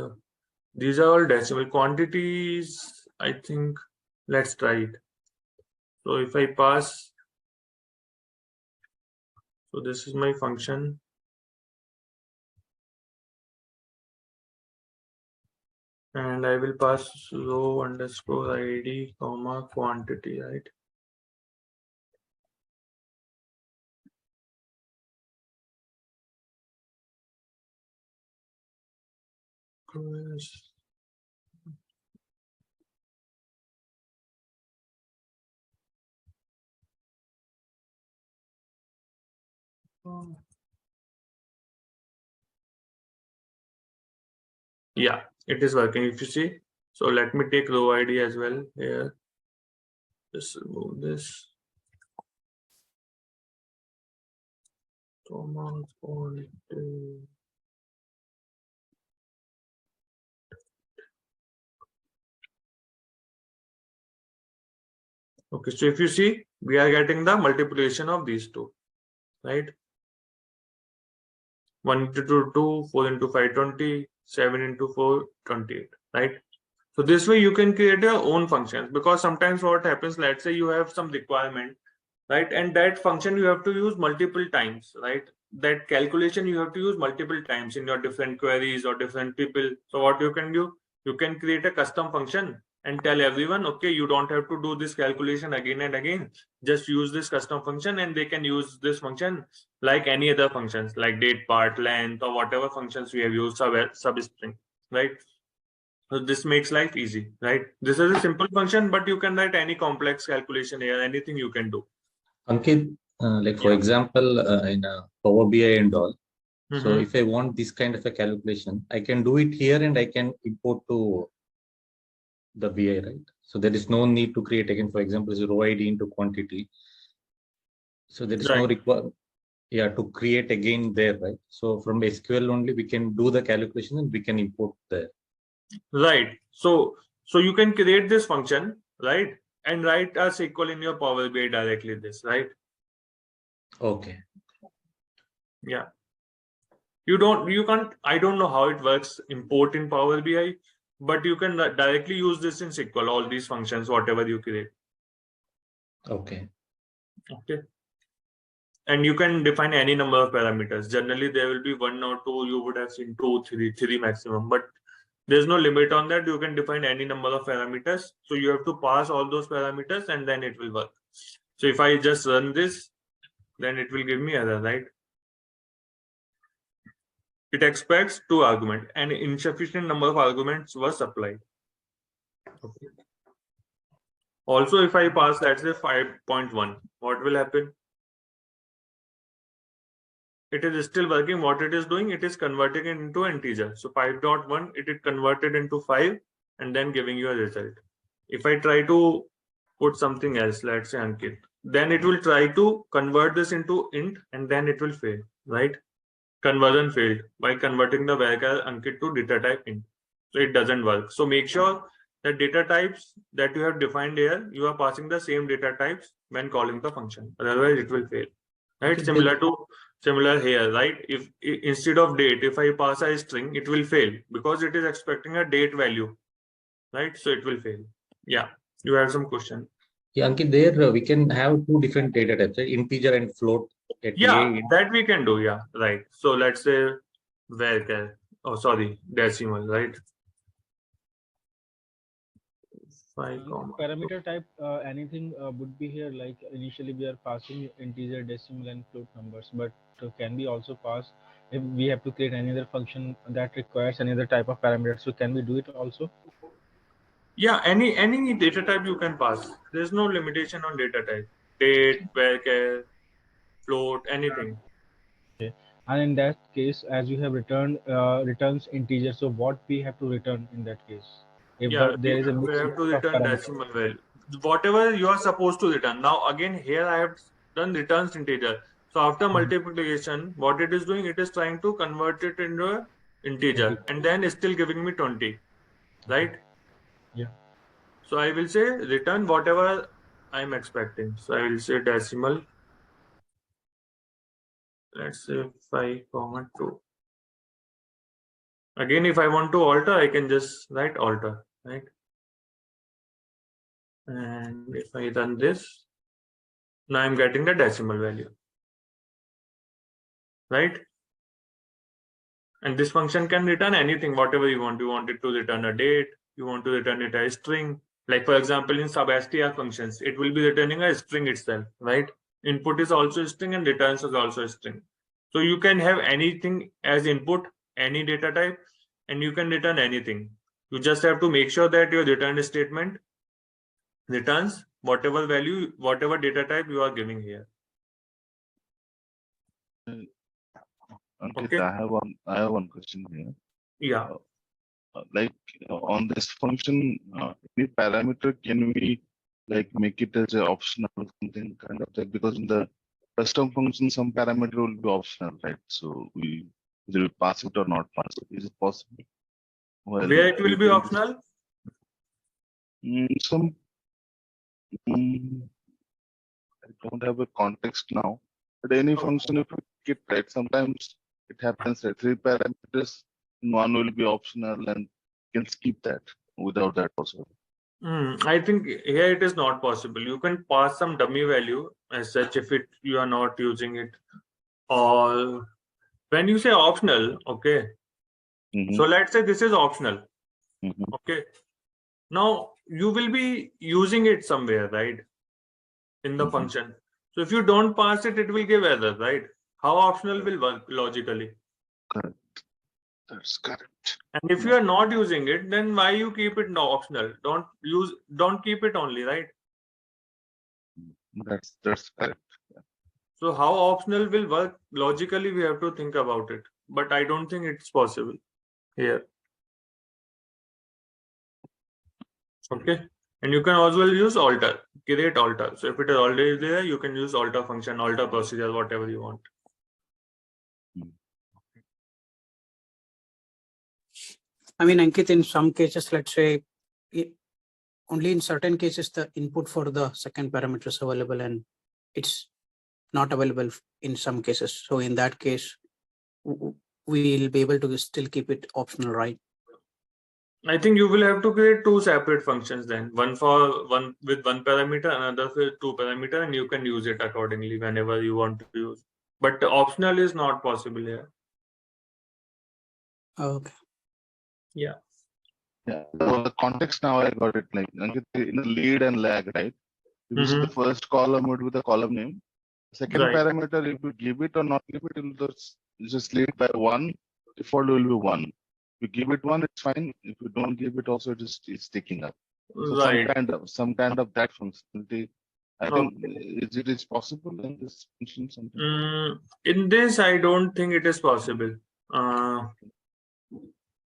these are all decimal quantities. I think let's try it. So if I pass, so this is my function. And I will pass row underscore ID comma quantity, right? Yeah, it is working if you see. So let me take row ID as well here. Just remove this. Thomas Point. Okay, so if you see, we are getting the multiplication of these two, right? 1 into 2, 4 into 5, 20, 7 into 4, 28, right? So this way you can create your own functions, because sometimes what happens, let's say you have some requirement, right? And that function you have to use multiple times, right? That calculation you have to use multiple times in your different queries or different people. So what you can do, you can create a custom function and tell everyone, okay, you don't have to do this calculation again and again. Just use this custom function, and they can use this function like any other functions, like date, part, length, or whatever functions we have used, substring, right? So this makes life easy, right? This is a simple function, but you can write any complex calculation here, anything you can do. Ankit, like for Yeah. example, in Power BI and all. So Mhm. if I want this kind of a calculation, I can do it here and I can import to the BI, right? So there is no need to create again, for example, is row ID into quantity. So there is no Right. requirement, yeah, to create again there, right? So from SQL only we can do the calculation and we can import there. Right. So you can create this function, right? And write a SQL in your Power BI directly this, right? Okay. Yeah. You can't, I don't know how it works, import in Power BI, but you can directly use this in SQL, all these functions, whatever you create. Okay. Okay. And you can define any number of parameters. Generally, there will be 1 or 2, you would have seen 2, 3 maximum, but there's no limit on that. You can define any number of parameters. So you have to pass all those parameters and then it will work. So if I just run this, then it will give me error, right? It expects 2 arguments and insufficient number of arguments was supplied. Okay. Also, if I pass, let's say 5.1, what will happen? It is still working. What it is doing, it is converting it into integer. So 5.1, it is converted into 5 and then giving you a result. If I try to put something else, let's say Ankit, then it will try to convert this into int and then it will fail, right? Conversion failed by converting the variable Ankit to data type int. So it doesn't work. So make sure that data types that you have defined here, you are passing the same data types when calling the function. Otherwise, it will fail. Right? Okay. Similar here, right? If instead of date, if I pass a string, it will fail because it is expecting a date value, right? So it will fail. Yeah, you have some question. Yeah, Ankit, there we can have 2 different data types, right? Integer and float. Yeah, that we can do. Yeah, right. So let's say varchar. Oh, sorry, decimal, right? 5, parameter type anything would be here, like initially we are passing integer, decimal and float numbers, but can we also pass if we have to create any other function that requires any other type of parameter, so can we do it also? Yeah, any data type you can pass. There's no limitation on data type. Date, varchar, float, anything. Okay. And in that case, as you have returned returns integer, so what we have to return in that case if Yeah, there is a we mix have to of return parameters? decimal value. Whatever you are supposed to return. Now again here I have done returns integer. So after multiplication, what it is doing, it is trying to convert it into an integer and then it's still giving me 20, right? Yeah. So I will say return whatever I'm expecting. So I will say decimal. Let's say 5,2. Again, if I want to alter, I can just write alter, right? And if I run this, now I'm getting the decimal value, right? And this function can return anything, whatever you want. You want it to return a date, you want to return it as a string. Like for example, in substr functions, it will be returning a string itself, right? Input is also a string and returns is also a string. So you can have anything as input, any data type, and you can return anything. You just have to make sure that your return statement returns whatever value, whatever data type you are giving here. Ankit, Okay. I have one question here. Yeah. Like on this function, any parameter can we like make it as an optional or something kind of like, because in the custom function some parameter will be optional, right? So we either we pass it or not pass it. Is it possible? Well, Where it will be building optional? some I don't have a context now, but any Okay. function if you get right, sometimes it happens that 3 parameters, one will be optional and you can skip that without that also. I think here it is not possible. You can pass some dummy value as such if you are not using it. Or when you say optional, okay. So let's say this is optional. Okay. Now you will be using it somewhere, right? In the function. So if you don't pass it, it will give error, right? How optional will work logically? Correct. That's correct. And if you are not using it, then why you keep it no optional? Don't keep it only, right? That's correct. So how optional will work logically, we have to think about it. But I don't think it's possible here. Okay. And you can also use alter, create alter. So if it is already there, you can use alter function, alter procedure, whatever you want. I mean, Ankit, in some cases, let's say only in certain cases, the input for the second parameter is available and it's not available in some cases. So in that case, we'll be able to still keep it optional, right? I think you will have to create 2 separate functions then. One with 1 parameter, another with 2 parameter, and you can use it accordingly whenever you want to use. But optional is not possible here. Okay. Yeah. Yeah. So the context now I got it, like in the lead and lag, right? If you see the first column would be the column name. Second Right. parameter, if you give it or not give it, it will just lead by 1. Default will be 1. If you give it 1, it's fine. If you don't give it, also it's taking up. So Right. some kind of that functionality. I think it is possible in this function something. In this, I don't think it is possible.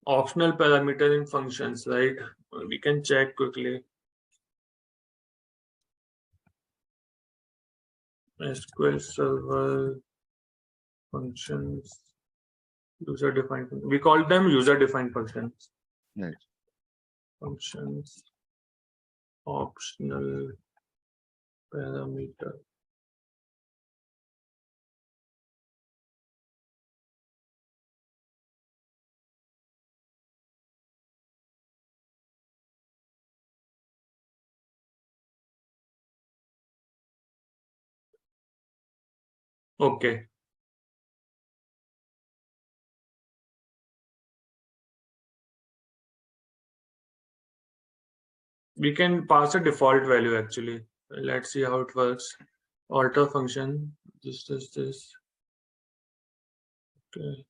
Optional parameter in functions, right? We can check quickly. SQL Server functions, user-defined. We call them user-defined functions. Right. Functions, optional parameter. Okay. We can pass a default value actually. Let's see how it works. Alter function. This. Okay.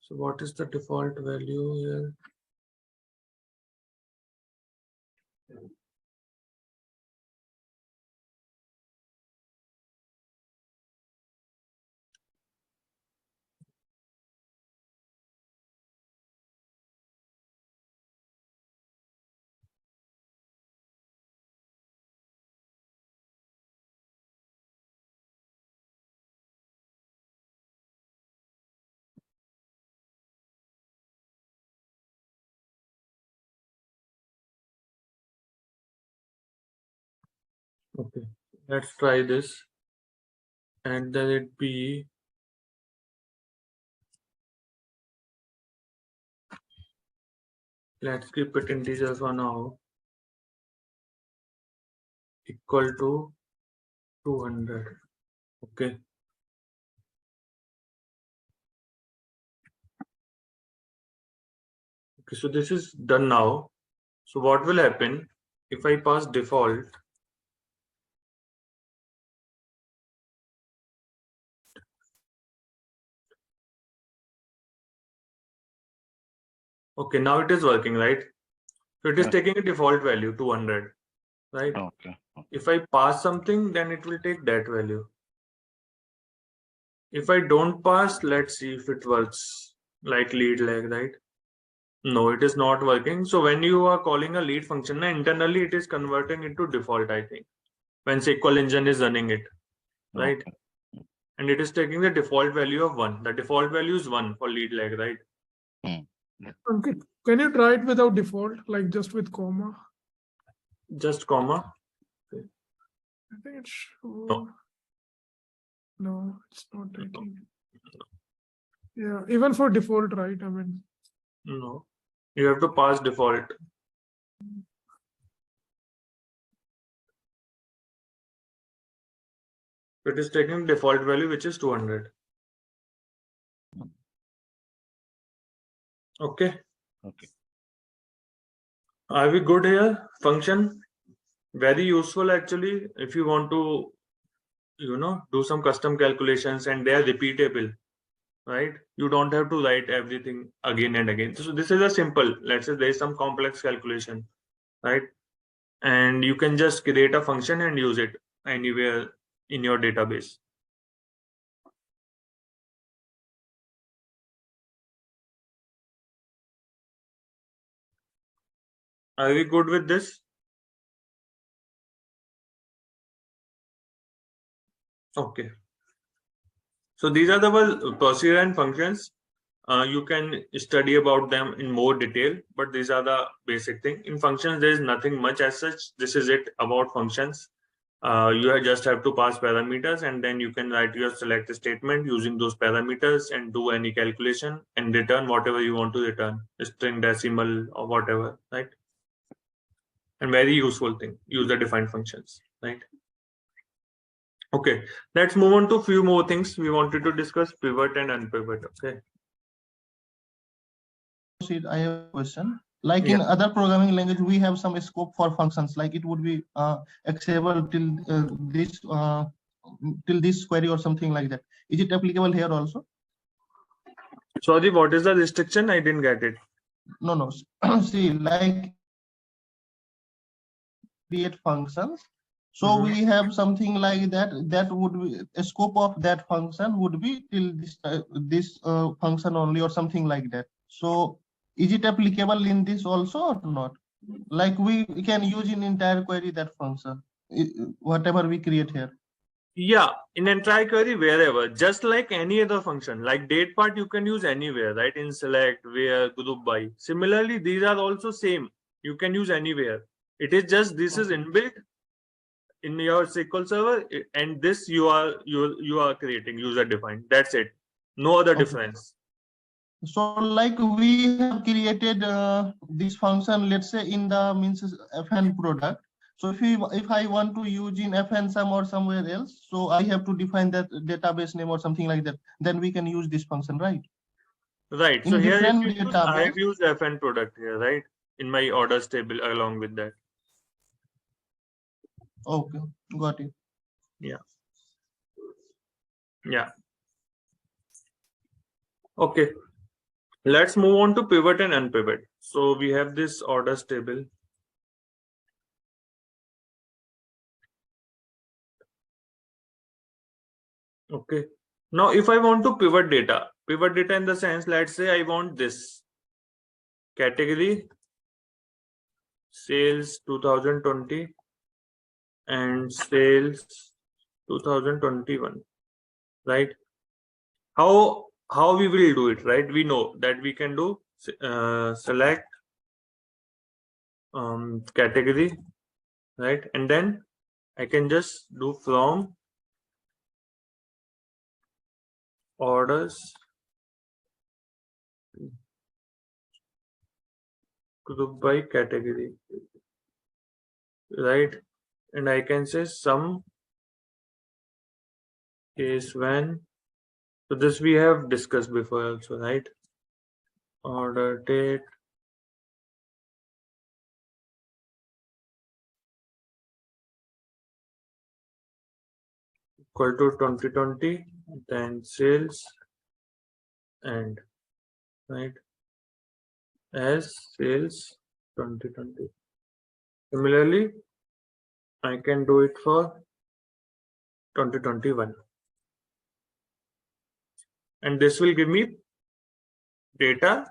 So what is the default value here? Okay, let's try this. And then it be let's keep it integer for now. Equal to 200. Okay. Okay, so this is done now. So what will happen if I pass default? Okay, now it is working, right? So it is taking a default value 200, right? Okay. If I pass something, then it will take that value. If I don't pass, let's see if it works like lead lag, right? No, it is not working. So when you are calling a lead function, internally it is converting into default, I think, when SQL engine is running it, right? Okay. And it is taking the default value of 1. The default value is 1 for lead lag, right? Ankit, can you try it without default, like just with comma? Just comma. I think it should. No. No, it's not taking. Yeah, even for default, right? I mean, No, you have to pass default. It is taking default value, which is 200. Okay. Okay. Are we good here? Function, very useful actually. If you want to, do some custom calculations and they are repeatable, right? You don't have to write everything again and again. So this is a simple, let's say there is some complex calculation, right? And you can just create a function and use it anywhere in your database. Are we good with this? Okay. So these are the procedure and functions. You can study about them in more detail, but these are the basic thing. In functions, there is nothing much as such. This is it about functions. You just have to pass parameters, and then you can write your select statement using those parameters and do any calculation and return whatever you want to return, string, decimal, or whatever, right? And very useful thing, user defined functions, right? Okay, let's move on to a few more things we wanted to discuss: pivot and unpivot. Okay. I have a question. Like in other programming language, we have some scope for functions. Like it would be accessible till this query or something like that. Is it applicable here also? Sorry, what is the restriction? I didn't get it. No. See, like create functions. So we have something like that. That would be a scope of that function would be till this function only or something like that. So is it applicable in this also or not? Like we can use in entire query that function, whatever we create here. Yeah, in entire query, wherever, just like any other function, like date part, you can use anywhere, right? In select, where, group by. Similarly, these are also same. You can use anywhere. It is just this is inbuilt in your SQL server, and this you are creating user defined. That's it. No other difference. So like we have created this function, let's say in the FN product. So if I want to use in FN sum or somewhere else, so I have to define that database name or something like that. Then we can use this function, right? Right. In So here different I have used FN product here, right? In my orders table along with that. Okay, got it. Yeah. Okay. Let's move on to pivot and unpivot. So we have this orders table. Okay. Now, if I want to pivot data in the sense, let's say I want this category sales 2020 and sales 2021, right? How we will do it, right? We know that we can do select category, right? And then I can just do from orders group by category, right? And I can say sum case when. So this we have discussed before also, right? Order date equal to 2020, then sales and, right, as sales 2020. Similarly, I can do it for 2021. and this will give me data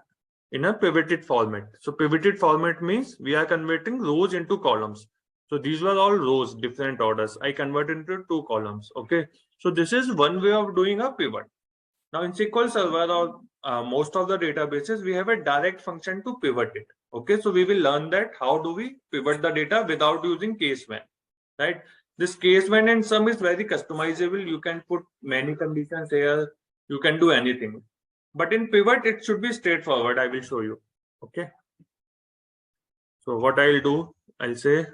in a pivoted format. So pivoted format means we are converting rows into columns. So these were all rows, different orders. I converted into 2 columns. Okay. So this is one way of doing a pivot. Now in SQL Server or most of the databases, we have a direct function to pivot it. Okay. So we will learn that how do we pivot the data without using case when, right? This case when and sum is very customizable. You can put many conditions here. You can do anything. But in pivot, it should be straightforward. I will show you. Okay. So what I'll do, I'll say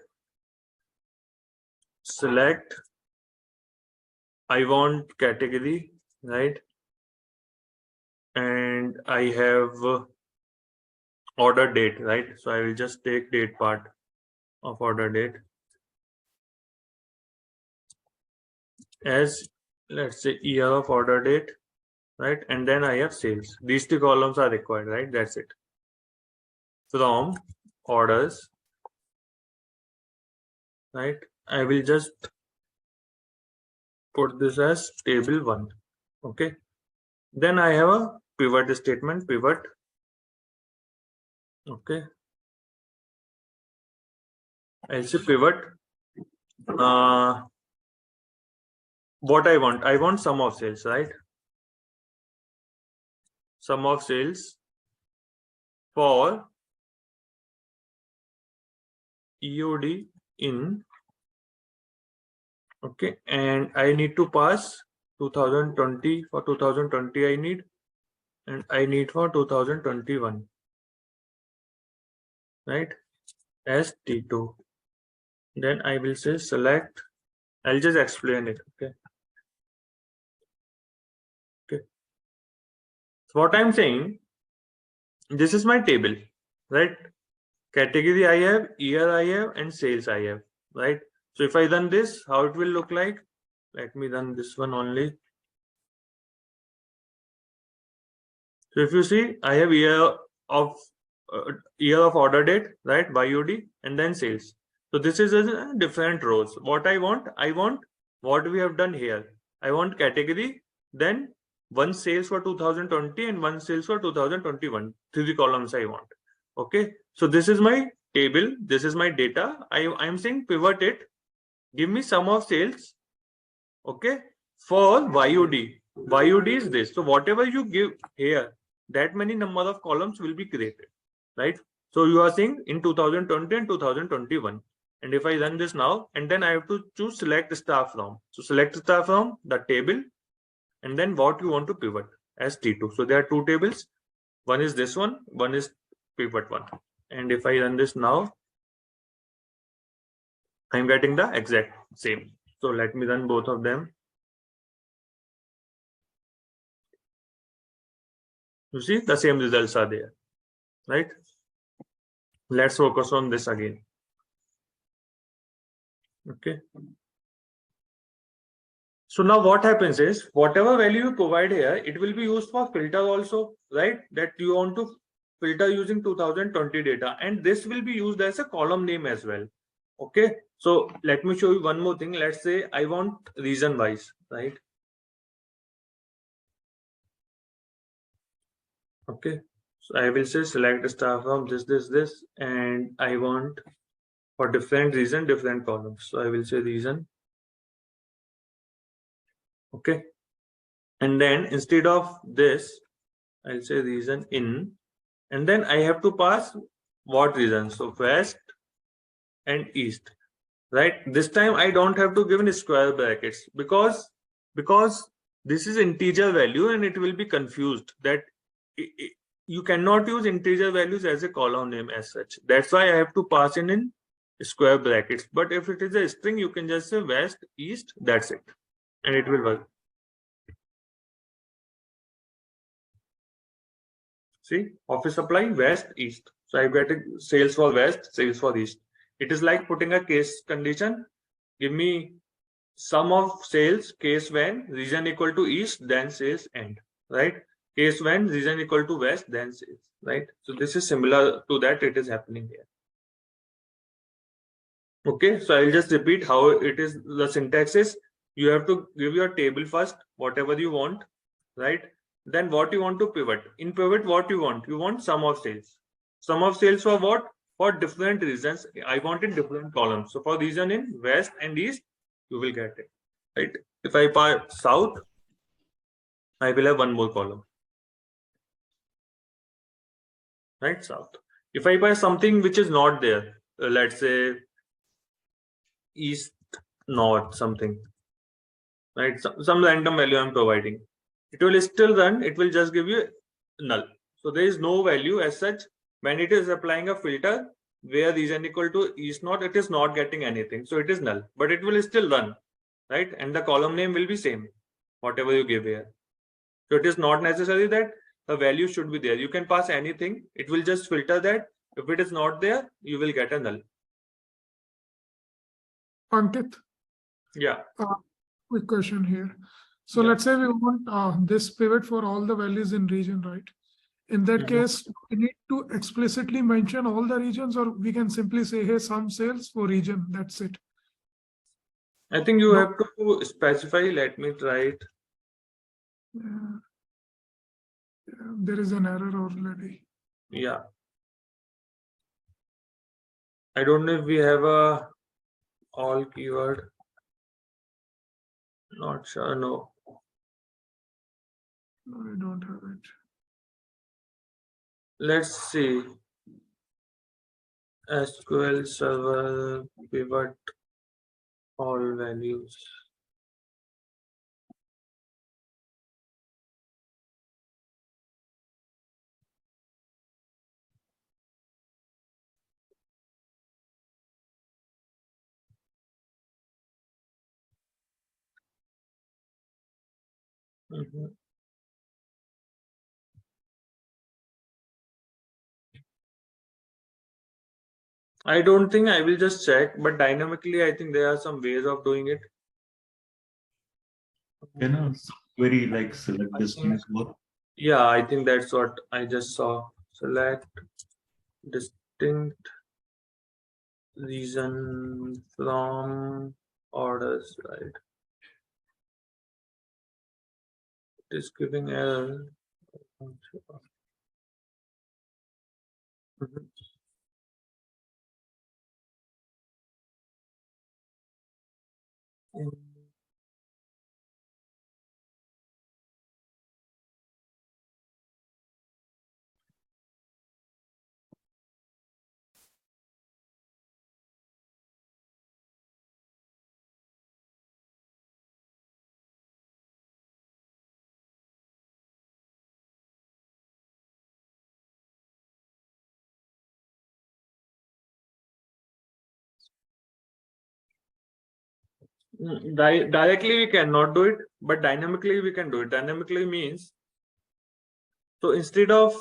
select, I want category, right? And I have order date, right? So I will just take date part of order date as, let's say, year of order date, right? And then I have sales. These 2 columns are required, right? That's it. From orders, right? I will just put this as table 1. Okay. Then I have a pivot statement, pivot. Okay. I'll say pivot. What I want sum of sales, right? Sum of sales for EOD in, okay, and I need to pass 2020 for 2020 I need, and I need for 2021, right, as T2. Then I will say select, I'll just explain it. Okay. Okay. So what I'm saying, this is my table, right? Category I have, year I have, and sales I have, right? So if I run this, how it will look like? Let me run this one only. So if you see, I have year of order date, right? YOD, and then sales. So this is a different rows. What I want what we have done here. I want category, then 1 sales for 2020 and 1 sales for 2021. 3 columns I want. Okay. So this is my table. This is my data. I'm saying pivot it. Give me sum of sales. Okay. For YOD. YOD is this. So whatever you give here, that many number of columns will be created, right? So you are saying in 2020 and 2021. And if I run this now, and then I have to choose select star from. So select star from the table, and then what you want to pivot as T2. So there are 2 tables. One is this one is pivot 1. And if I run this now, I'm getting the exact same. So let me run both of them. You see the same results are there, right? Let's focus on this again. Okay. So now what happens is, whatever value you provide here, it will be used for filter also, right? That you want to filter using 2020 data, and this will be used as a column name as well. Okay. So let me show you one more thing. Let's say I want region wise, right? Okay. So I will say select star from this, and I want for different region, different columns. So I will say region. Okay. And then instead of this, I'll say region in, and then I have to pass what region? So west and east, right? This time I don't have to give in square brackets because this is integer value and it will be confused that you cannot use integer values as a column name as such. That's why I have to pass in square brackets. But if it is a string, you can just say west, east, that's it, and it will work. See, office supply, west, east. So I get sales for west, sales for east. It is like putting a case condition. Give me sum of sales, case when, region equal to east, then sales end, right? Case when, region equal to west, then sales, right? So this is similar to that, it is happening here. Okay, so I'll just repeat how it is. The syntax is, you have to give your table first, whatever you want, right? then what you want to pivot. In pivot, what you want? You want sum of sales. Sum of sales for what? For different reasons. I want in different columns. So for region in west and east, you will get it. Right? If I pass south, I will have one more column. Right? South. If I buy something which is not there, let's say east, north, something, right? Some random value I'm providing. It will still run. It will just give you null. So there is no value as such. When it is applying a filter where region equal to east north, it is not getting anything. So it is null, but it will still run, right? And the column name will be same, whatever you give here. So it is not necessary that the value should be there. You can pass anything. It will just filter that. If it is not there, you will get a null. Ankit, Yeah. quick question here. So Yeah. let's say we want this pivot for all the values in region, right? In that Mhm. case, we need to explicitly mention all the regions, or we can simply say, hey, some sales for region, that's it. I think you No. have to specify. Let me try it. Yeah. Yeah, there is an error already. Yeah. I don't know if we have a all keyword. Not sure. No. No, I don't have it. Let's see. SQL Server pivot all values. Mhm. I don't think I will just check, but dynamically, I think there are some ways of doing it. Can a query like select distinct work? Yeah, I think that's what I just saw. Select distinct reason from orders, right? It is giving error. Mhm. Directly we cannot do it, but dynamically we can do it. Dynamically means, so instead of,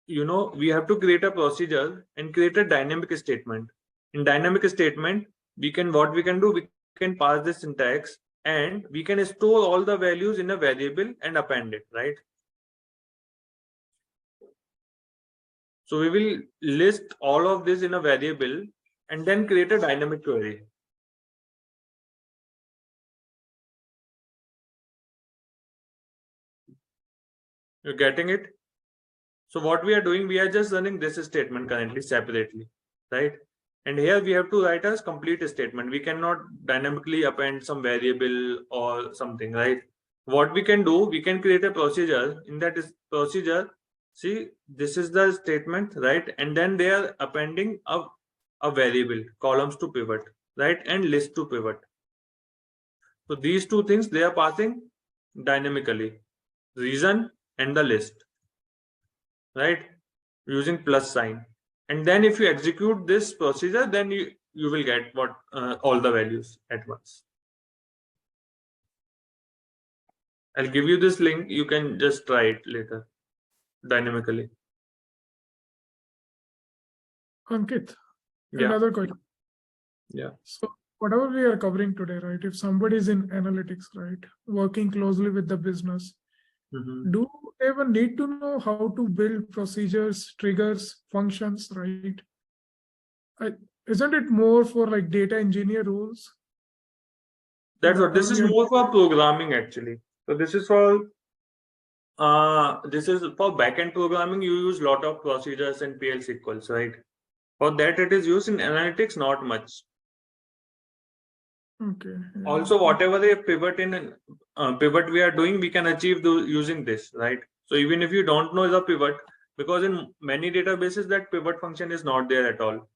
we have to create a procedure and create a dynamic statement. In dynamic statement, what we can do, we can pass this syntax and we can store all the values in a variable and append it, right? So we will list all of this in a variable and then create a dynamic query. You're getting it? So what we are doing, we are just running this statement currently separately, right? And here we have to write a complete statement. We cannot dynamically append some variable or something, right? What we can do, we can create a procedure. In that procedure, see, this is the statement, right? And then they are appending a variable, columns to pivot, right? And list to pivot. So these two things, they are passing dynamically, reason and the list, right? Using plus sign. And then if you execute this procedure, then you will get what all the values at once. I'll give you this link. You can just try it later dynamically. Ankit, Yeah. another question. Yeah. So whatever we are covering today, right? If somebody is in analytics, right, working closely with the business, Mhm. do they even need to know how to build procedures, triggers, functions, right? Isn't it more for like data engineer roles? That's what this is Whatever we are- more for programming actually. So this is for This is for backend programming. You use lot of procedures and PL SQLs, right? For that, it is used in analytics, not much. Okay. yeah. Also, whatever the pivot pivot we are doing, we can achieve using this, right? So even if you don't know the pivot, because in many databases that pivot function is not there at all,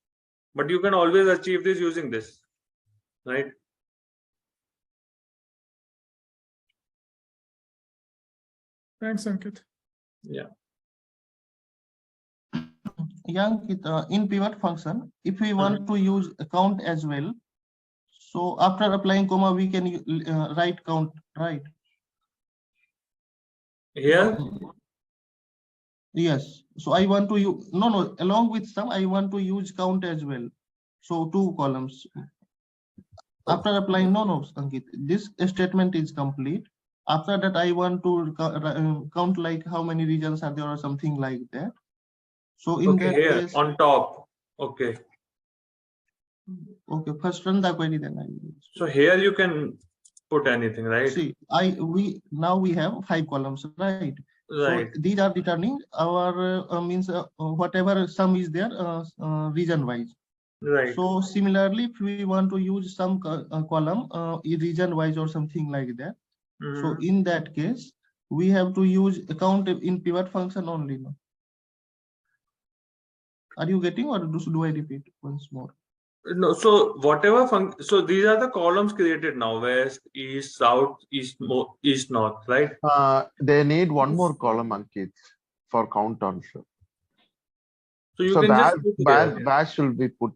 but you can always achieve this using this, right? Thanks, Ankit. Yeah. Yeah, Ankit, in pivot function, if we want to use count as well, so after applying comma, we can write count, right? Here, Yes. So I want to use, no, along with some, I want to use count as well. So 2 columns. After applying, no, Ankit, this statement is complete. After that, I want to count like how many regions are there or something like that. So in okay, that here case, on top. Okay. okay, first run the query, then I will. So here you can put anything, right? See, now we have 5 columns, right? Right. So these are determining our means whatever sum is there region wise. Right. So similarly, if we want to use some column region wise or something like that, so in that case, we have to use count in pivot function only. No? Are you getting, or do I repeat once more? No, so whatever so these are the columns created now: west, east, south, east, north, right? They need one more column, Ankit, for count also. So you So can that just put here. that should be put.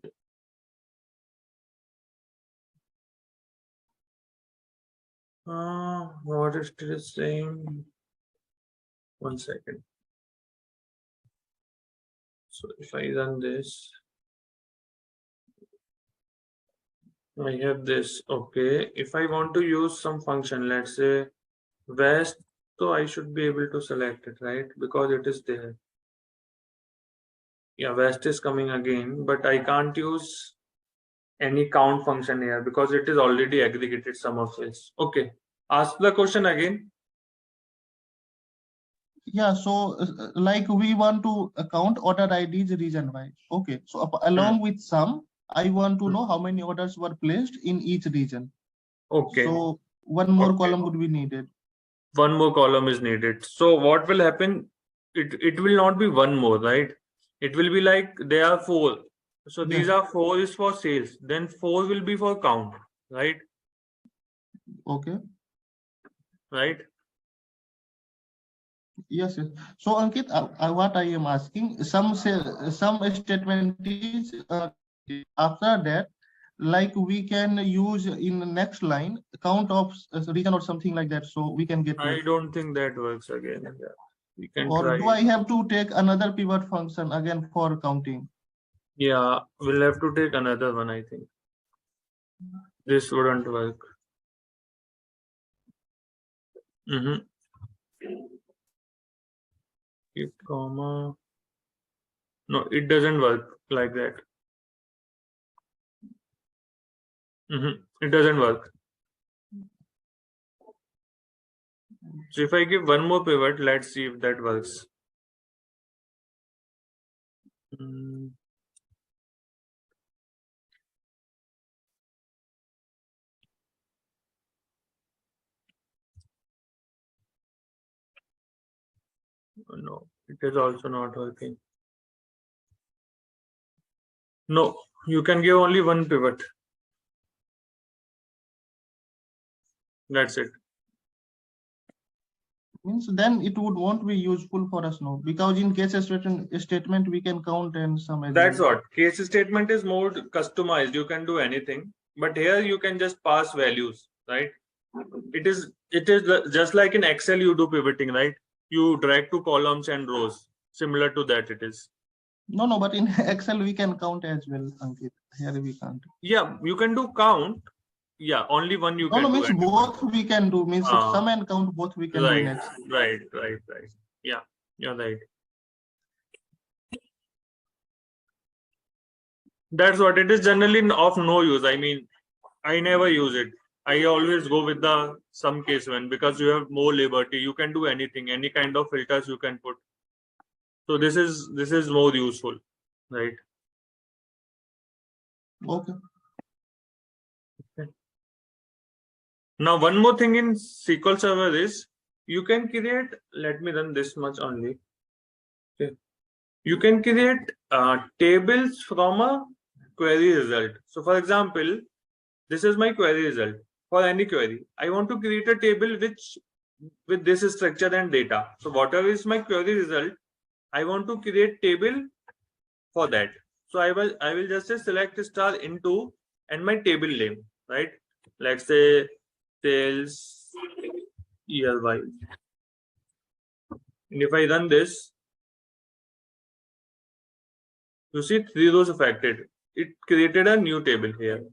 What is it saying? 1 second. So if I run this, I have this. Okay. If I want to use some function, let's say west, so I should be able to select it, right? Because it is there. Yeah, west is coming again, but I can't use any count function here because it is already aggregated sum of fields. Okay. Ask the question again. Yeah, so like we want to count order IDs region wise. Okay, so along with some, I want to know how many orders were placed in each region. Okay. So one more column would be needed. One more column is needed. So what will happen? It will not be one more, right? It will be like there are 4. So these are 4 is for sales. Then 4 will be for count, right? Okay. Right. Yes. So Ankit, what I am asking, some statement is after that, like we can use in the next line count of region or something like that, so we can get. I don't think that works again. Yeah. We can or try. do I have to take another pivot function again for counting? Yeah, we'll have to take another one, I think. This wouldn't work. If comma. No, it doesn't work like that. It doesn't work. So if I give one more pivot, let's see if that works. No, it is also not working. No, you can give only one pivot. That's it. Means then it won't be useful for us now, because in case statement we can count and some. That's what case statement is more customized. You can do anything, but here you can just pass values, right? It is just like in Excel you do pivoting, right? You drag 2 columns and rows. Similar to that it is. No, but in Excel we can count as well, Ankit. Here we can't. Yeah, you can do count. Yeah, only one you can do. Means both we can do. Means sum and count both we can do in Excel. Right. Yeah, you're right. That's what it is. Generally of no use. I mean, I never use it. I always go with the some case when, because you have more liberty. You can do anything, any kind of filters you can put. So this is more useful, right? Okay. Now, one more thing in SQL Server is you can create, let me run this much only. Okay. You can create tables from a query result. So for example, this is my query result for any query. I want to create a table with this structure and data. So whatever is my query result, I want to create table for that. So I will just say select star into and my table name, right? Let's say sales year wise. And if I run this, you see 3 rows affected. It created a new table here.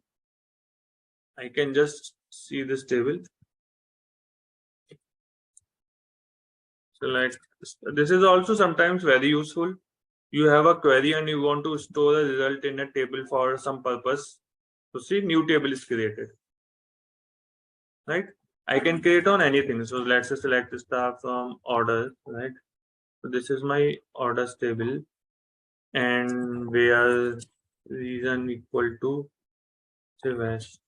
I can just see this table. Select. This is also sometimes very useful. You have a query and you want to store a result in a table for some purpose. So see, new table is created. Right? I can create on anything. So let's say select star from order, right? So this is my orders table, and where reason equal to say West.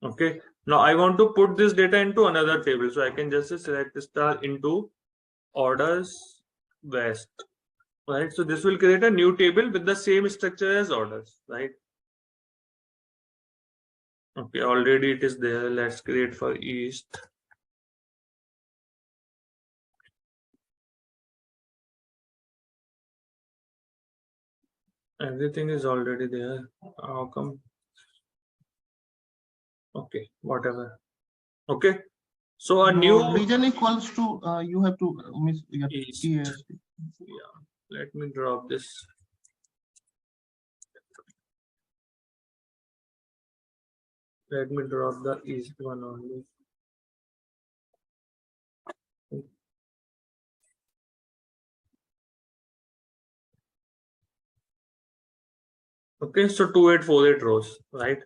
Okay. Now I want to put this data into another table, so I can just select star into orders West. Right. So this will create a new table with the same structure as orders, right? Okay, already it is there. Let's create for East. Everything is already there. How come? Okay, whatever. Okay. So a new region equals to you have to miss your East. EAST. Yeah, let me drop this. Let me drop the East one only. Okay, so 2848 rows, right?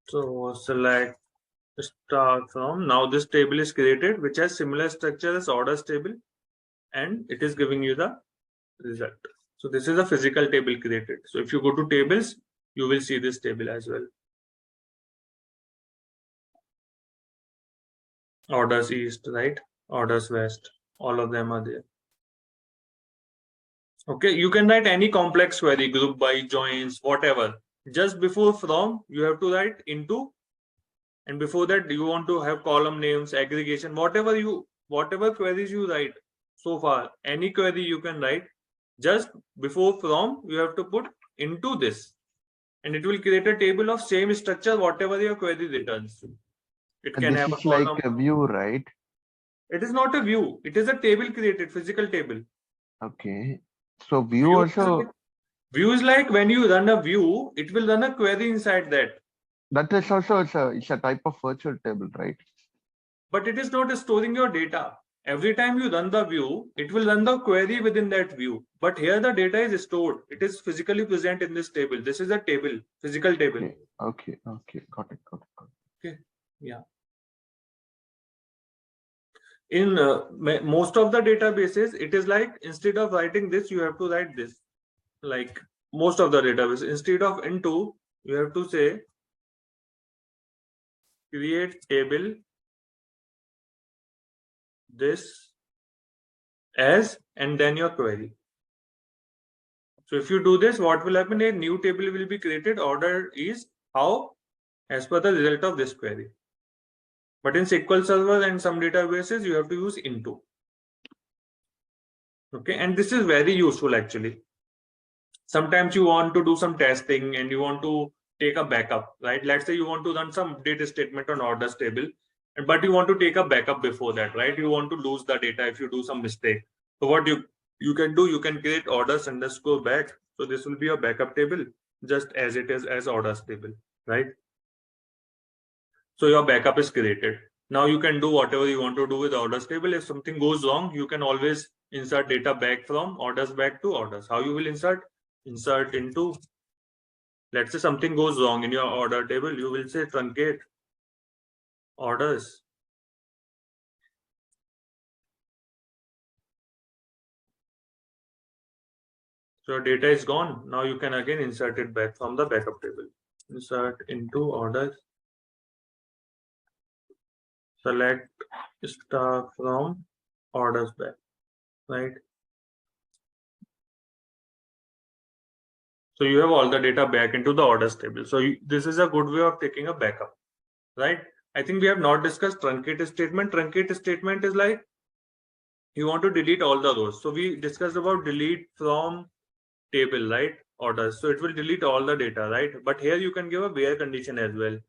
So select start from, now this table is created which has similar structure as orders table, and it is giving you the result. So this is a physical table created. So if you go to tables, you will see this table as well. Orders East, right? Orders West, all of them are there. Okay, you can write any complex query, group by, joins, whatever. Just before from, you have to write into, and before that you want to have column names, aggregation, whatever queries you write so far, any query you can write. Just before from, you have to put into this, and it will create a table of same structure whatever your query returns. It can This have a is like column. a view, right? It is not a view. It is a table created, physical table. Okay. So view also, View is like when you run a view, it will run a query inside that. that is also it's a type of virtual table, right? But it is not storing your data. Every time you run the view, it will run the query within that view. But here the data is stored. It is physically present in this table. This is a table, physical table. Okay. Got it. Okay. Yeah. In most of the databases, it is like instead of writing this, you have to write this. Like most of the database, instead of into, you have to say create table this as, and then your query. So if you do this, what will happen? A new table will be created. Order is how, as per the result of this query. But in SQL Server and some databases, you have to use into. Okay, and this is very useful actually. Sometimes you want to do some testing and you want to take a backup, right? Let's say you want to run some data statement on orders table, but you want to take a backup before that, right? You want to lose the data if you do some mistake. So what you can do, you can create orders underscore back. So this will be a backup table just as it is as orders table, right? So your backup is created. Now you can do whatever you want to do with orders table. If something goes wrong, you can always insert data back from orders back to orders. How you will insert? insert into, let's say something goes wrong in your order table, you will say truncate orders. So your data is gone. Now you can again insert it back from the backup table. Insert into orders. Select star from orders back, right? So you have all the data back into the orders table. So this is a good way of taking a backup, right? I think we have not discussed truncate statement. Truncate statement is like you want to delete all the rows. So we discussed about delete from table, right? Orders. So it will delete all the data, right? But here you can give a where condition as well,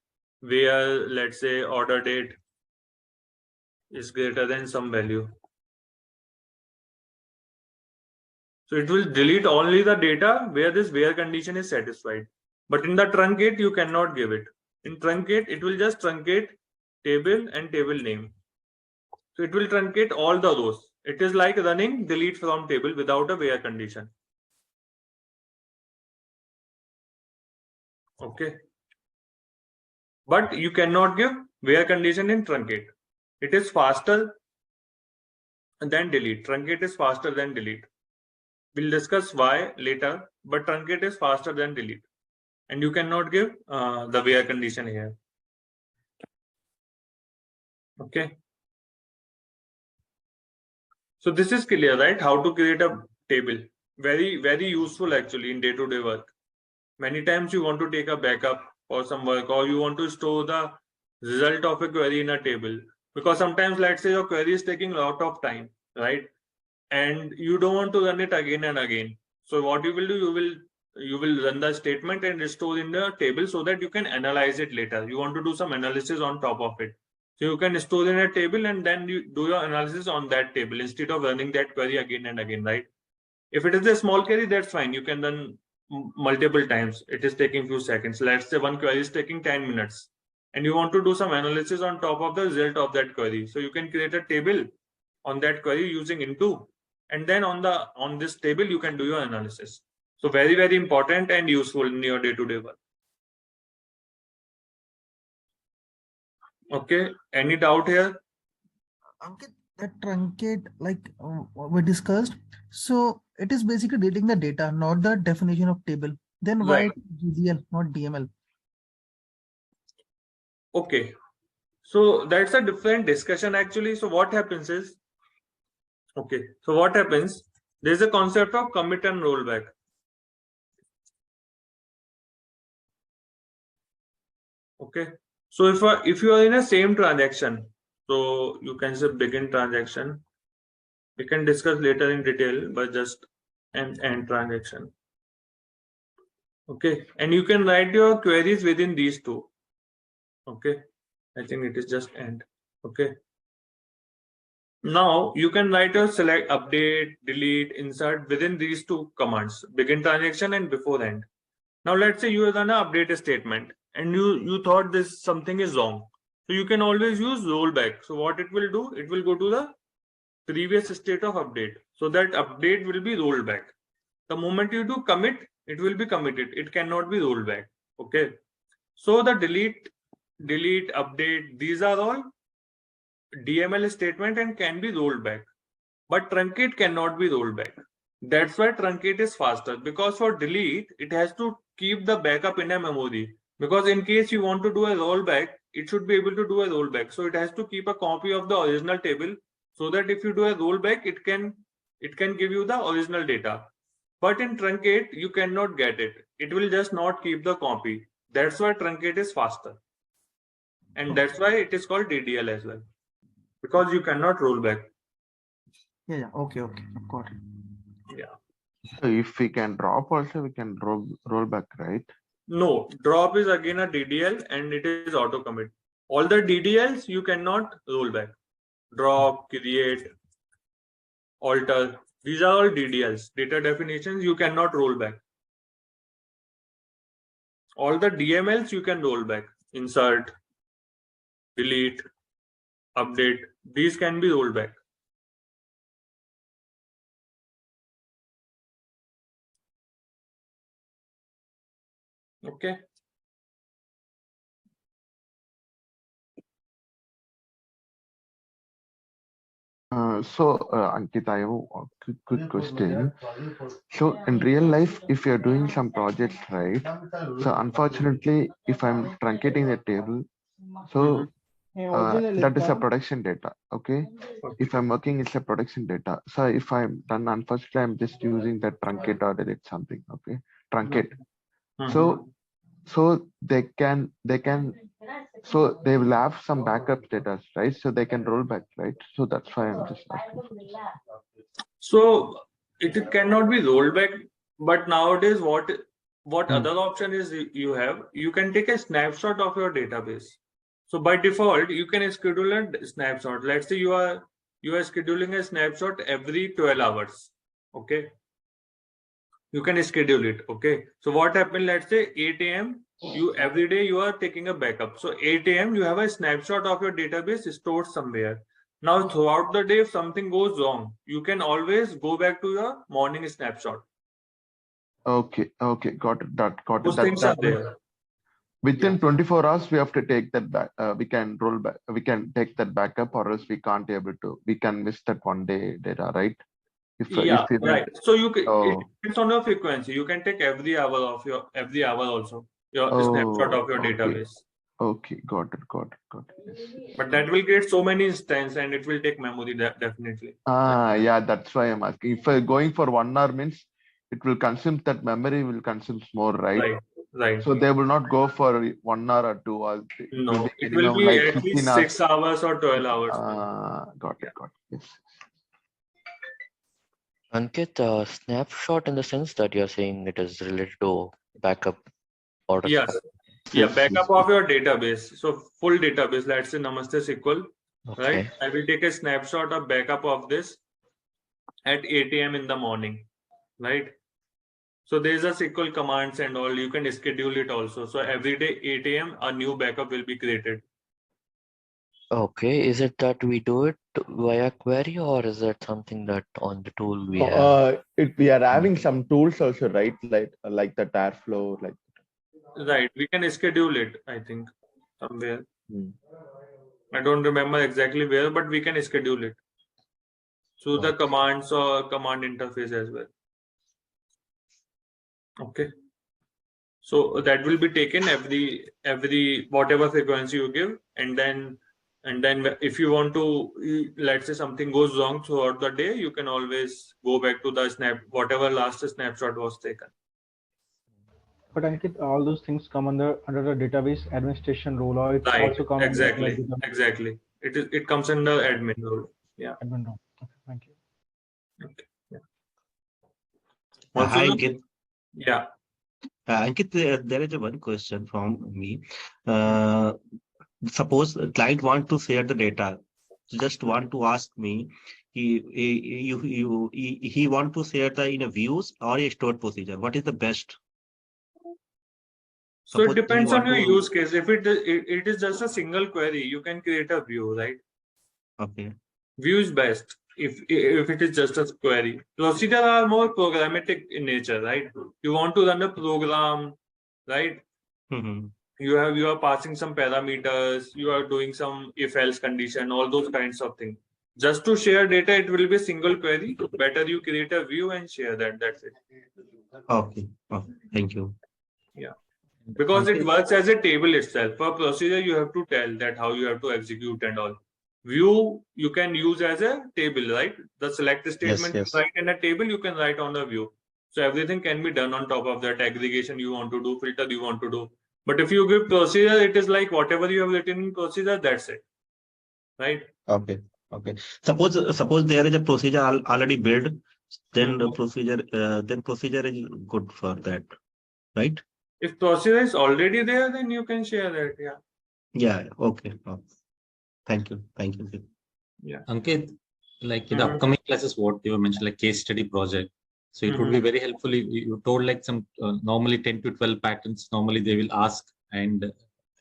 where let's say order date is greater than some value. So it will delete only the data where this where condition is satisfied. But in the truncate, you cannot give it. In truncate, it will just truncate table and table name. So it will truncate all the rows. It is like running delete from table without a where condition. Okay. But you cannot give where condition in truncate. It is faster than delete. Truncate is faster than delete. We'll discuss why later, but truncate is faster than delete. And you cannot give the where condition here. Okay. So this is clear, right? How to create a table. Very, very useful actually in day-to-day work. Many times you want to take a backup or some work, or you want to store the result of a query in a table. Because sometimes, let's say your query is taking a lot of time, right? And you don't want to run it again and again. So what you will do, you will run the statement and restore in the table so that you can analyze it later. You want to do some analysis on top of it. So you can store in a table and then you do your analysis on that table instead of running that query again and again, right? If it is a small query, that's fine. You can run multiple times. It is taking few seconds. Let's say one query is taking 10 minutes and you want to do some analysis on top of the result of that query. So you can create a table on that query using into, and then on this table, you can do your analysis. So very, very important and useful in your day-to-day work. Okay, any doubt here? Ankit, that truncate, like we discussed, so it is basically deleting the data, not the definition of table. Then why Right. GDL, not DML? Okay, so that's a different discussion actually. So what happens is, okay, so what happens, there's a concept of commit and rollback. Okay, so if you are in a same transaction, so you can say begin transaction. We can discuss later in detail, but just an end transaction. Okay, and you can write your queries within these two. Okay, I think it is just end. Okay. Now you can write your select, update, delete, insert within these two commands, begin transaction and before end. Now let's say you have done an update statement and you thought this something is wrong. So you can always use rollback. So what it will do, it will go to the previous state of update. So that update will be rolled back. The moment you do commit, it will be committed. It cannot be rolled back. Okay. So the delete, update, these are all DML statement and can be rolled back. But truncate cannot be rolled back. That's why truncate is faster, because for delete, it has to keep the backup in a memory. Because in case you want to do a rollback, it should be able to do a rollback. So it has to keep a copy of the original table so that if you do a rollback, it can give you the original data. But in truncate, you cannot get it. It will just not keep the copy. That's why truncate is faster. And that's why it is called DDL as well. Because you cannot roll back. Yeah, okay, got it. Yeah. So if we can drop also, we can roll back, right? No, drop is again a DDL and it is auto commit. All the DDLs you cannot roll back. Drop, create, alter. These are all DDLs, data definitions you cannot roll back. All the DMLs you can roll back. Insert, delete, update. These can be rolled back. Okay. Ankit, I have a quick question. So in real life, if you're doing some projects, right? So unfortunately, if I'm truncating the table, so that is a production data. Okay. If I'm working, it's a production data. So if I'm done, unfortunately, I'm just using that truncate or delete something. Okay. Truncate. So they can so they will have some backup data, right? So they can roll back, right? So that's why I'm just asking for this. So it cannot be rolled back, but nowadays what other option is you have, you can take a snapshot of your database. So by default, you can schedule a snapshot. Let's say you are scheduling a snapshot every 12 hours. Okay. You can schedule it. Okay. So what happened? Let's say 8 a.m. every day you are taking a backup. So 8 a.m. you have a snapshot of your database stored somewhere. Now throughout the day, if something goes wrong, you can always go back to your morning snapshot. Okay. Got it. Got it. Those things are there. Within 24 hours, we have to take that back. We can roll back. We can take that backup, or else we can't able to. We can miss that 1 day data, right? Right. So you can, it depends on your frequency. You can take every hour also your snapshot of your database. Okay, got it. Yes. But that will create so many instances and it will take memory definitely. Yeah, that's why I'm asking. If going for 1 hour means it will consume, that memory will consume more, right? Right. So they will not go for 1 hour or 2 hours. No, it will be like at 15 least hours. 6 hours or 12 hours. Got it. Yes. Ankit, snapshot in the sense that you're saying it is related to backup or Yes. Yeah, backup of your database. So full database, let's say Namaste SQL, right? I will take a snapshot of backup of this at 8 a.m. in the morning, right? So there's a SQL commands and all, you can schedule it also. So every day 8 a.m. a new backup will be created. Okay, is it that we do it via query or is it something that on the tool we have? We are having some tools also, right? Like the Airflow, like. Right, we can schedule it, I think, somewhere. I don't remember exactly where, but we can schedule it through the commands or command interface as well. Okay. So that will be taken every whatever frequency you give, and then if you want to, let's say something goes wrong throughout the day, you can always go back to the whatever last snapshot was taken. But Ankit, all those things come under the database administration role, or it also comes exactly. It comes under admin role. Yeah. Admin role. Okay, thank you. Okay. Yeah. Hi, Ankit. Yeah. Ankit, there is one question from me. Suppose a client want to share the data, just want to ask me, he want to share the in a views or a stored procedure. What is the best? So it depends on your use case. If it is just a single query, you can create a view, right? Okay. View is best if it is just a query. Procedure are more programmatic in nature, right? You want to run a program, right? You are passing some parameters, you are doing some if-else condition, all those kinds of things. Just to share data, it will be a single query. Better you create a view and share that. That's it. Okay. Thank you. Yeah. Because it works as a table itself. For procedure, you have to tell that how you have to execute and all. View, you can use as a table, right? The select statement you write in a table, you can write on a view. So everything can be done on top of that. Aggregation you want to do, filter you want to do. But if you give procedure, it is like whatever you have written in procedure, that's it. Right? Okay. Suppose there is a procedure already built, then the procedure is good for that, right? If procedure is already there, then you can share that. Yeah. Yeah. Okay. Thank you. Yeah. Ankit, like in the upcoming classes, what you mentioned, like case study project. So it would be very helpful if you told like some normally 10 to 12 patterns. Normally they will ask, and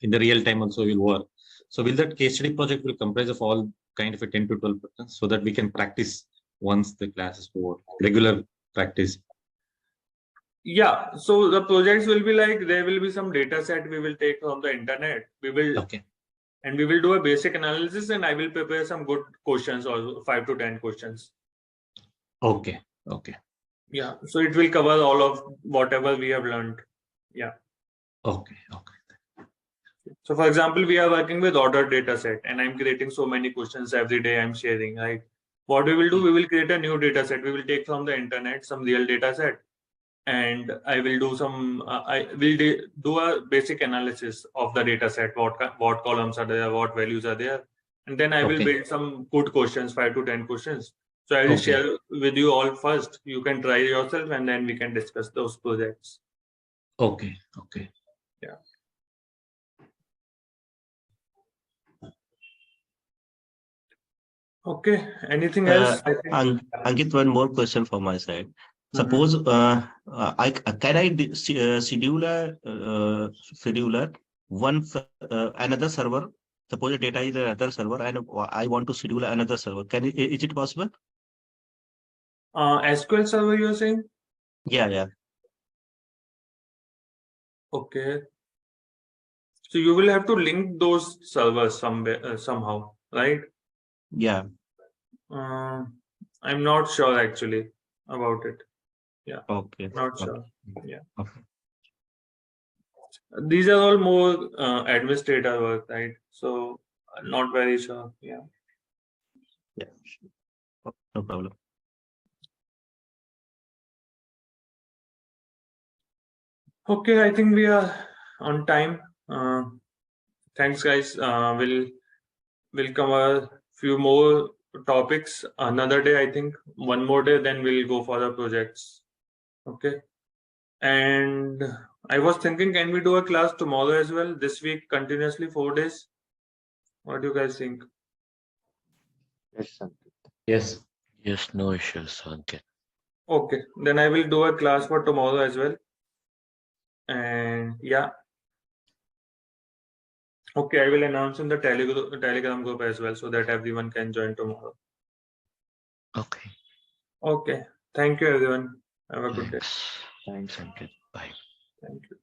in the real time also will work. So will that case study project will comprise of all kind of a 10 to 12 patterns so that we can practice once the class is over, regular practice? Yeah, so the projects will be like, there will be some data set we will take from the internet. We will Okay. and we will do a basic analysis, and I will prepare some good questions, or 5 to 10 questions. Okay. Okay. Yeah, so it will cover all of whatever we have learned. Yeah. Okay. Okay. So for example, we are working with ordered data set, and I'm creating so many questions every day I'm sharing. Right? What we will do, we will create a new data set. We will take from the internet some real data set, and I will do some. I will do a basic analysis of the data set. What columns are there? What values are there? And then I will Okay. build some good questions, 5 to 10 questions. So I will Okay. share with you all first. You can try yourself, and then we can discuss those projects. Okay. Okay. Yeah. Okay. Anything else? I think. Ankit, one more question from my side. Suppose can I schedule another server? Suppose the data is another server, and I want to schedule another server. Is it possible? SQL server, you are saying? Yeah, yeah. Okay. So you will have to link those servers somewhere somehow, right? Yeah. I'm not sure actually about it. Yeah. Okay. Not sure. Yeah. Okay. These are all more administrator work, right? So I'm not very sure. Yeah. Yeah. No problem. Okay, I think we are on time. Thanks, guys. We'll cover few more topics another day. I think one more day, then we'll go for the projects. Okay. And I was thinking, can we do a class tomorrow as well? This week, continuously 4 days. What do you guys think? Yes, Ankit. Yes. Yes, no issues, Ankit. Okay, then I will do a class for tomorrow as well. And yeah. Okay, I will announce in the Telegram group as well, so that everyone can join tomorrow. Okay. Okay. Thank you, everyone. Have a good day. Thanks. Thanks, Ankit. Bye. Thank you.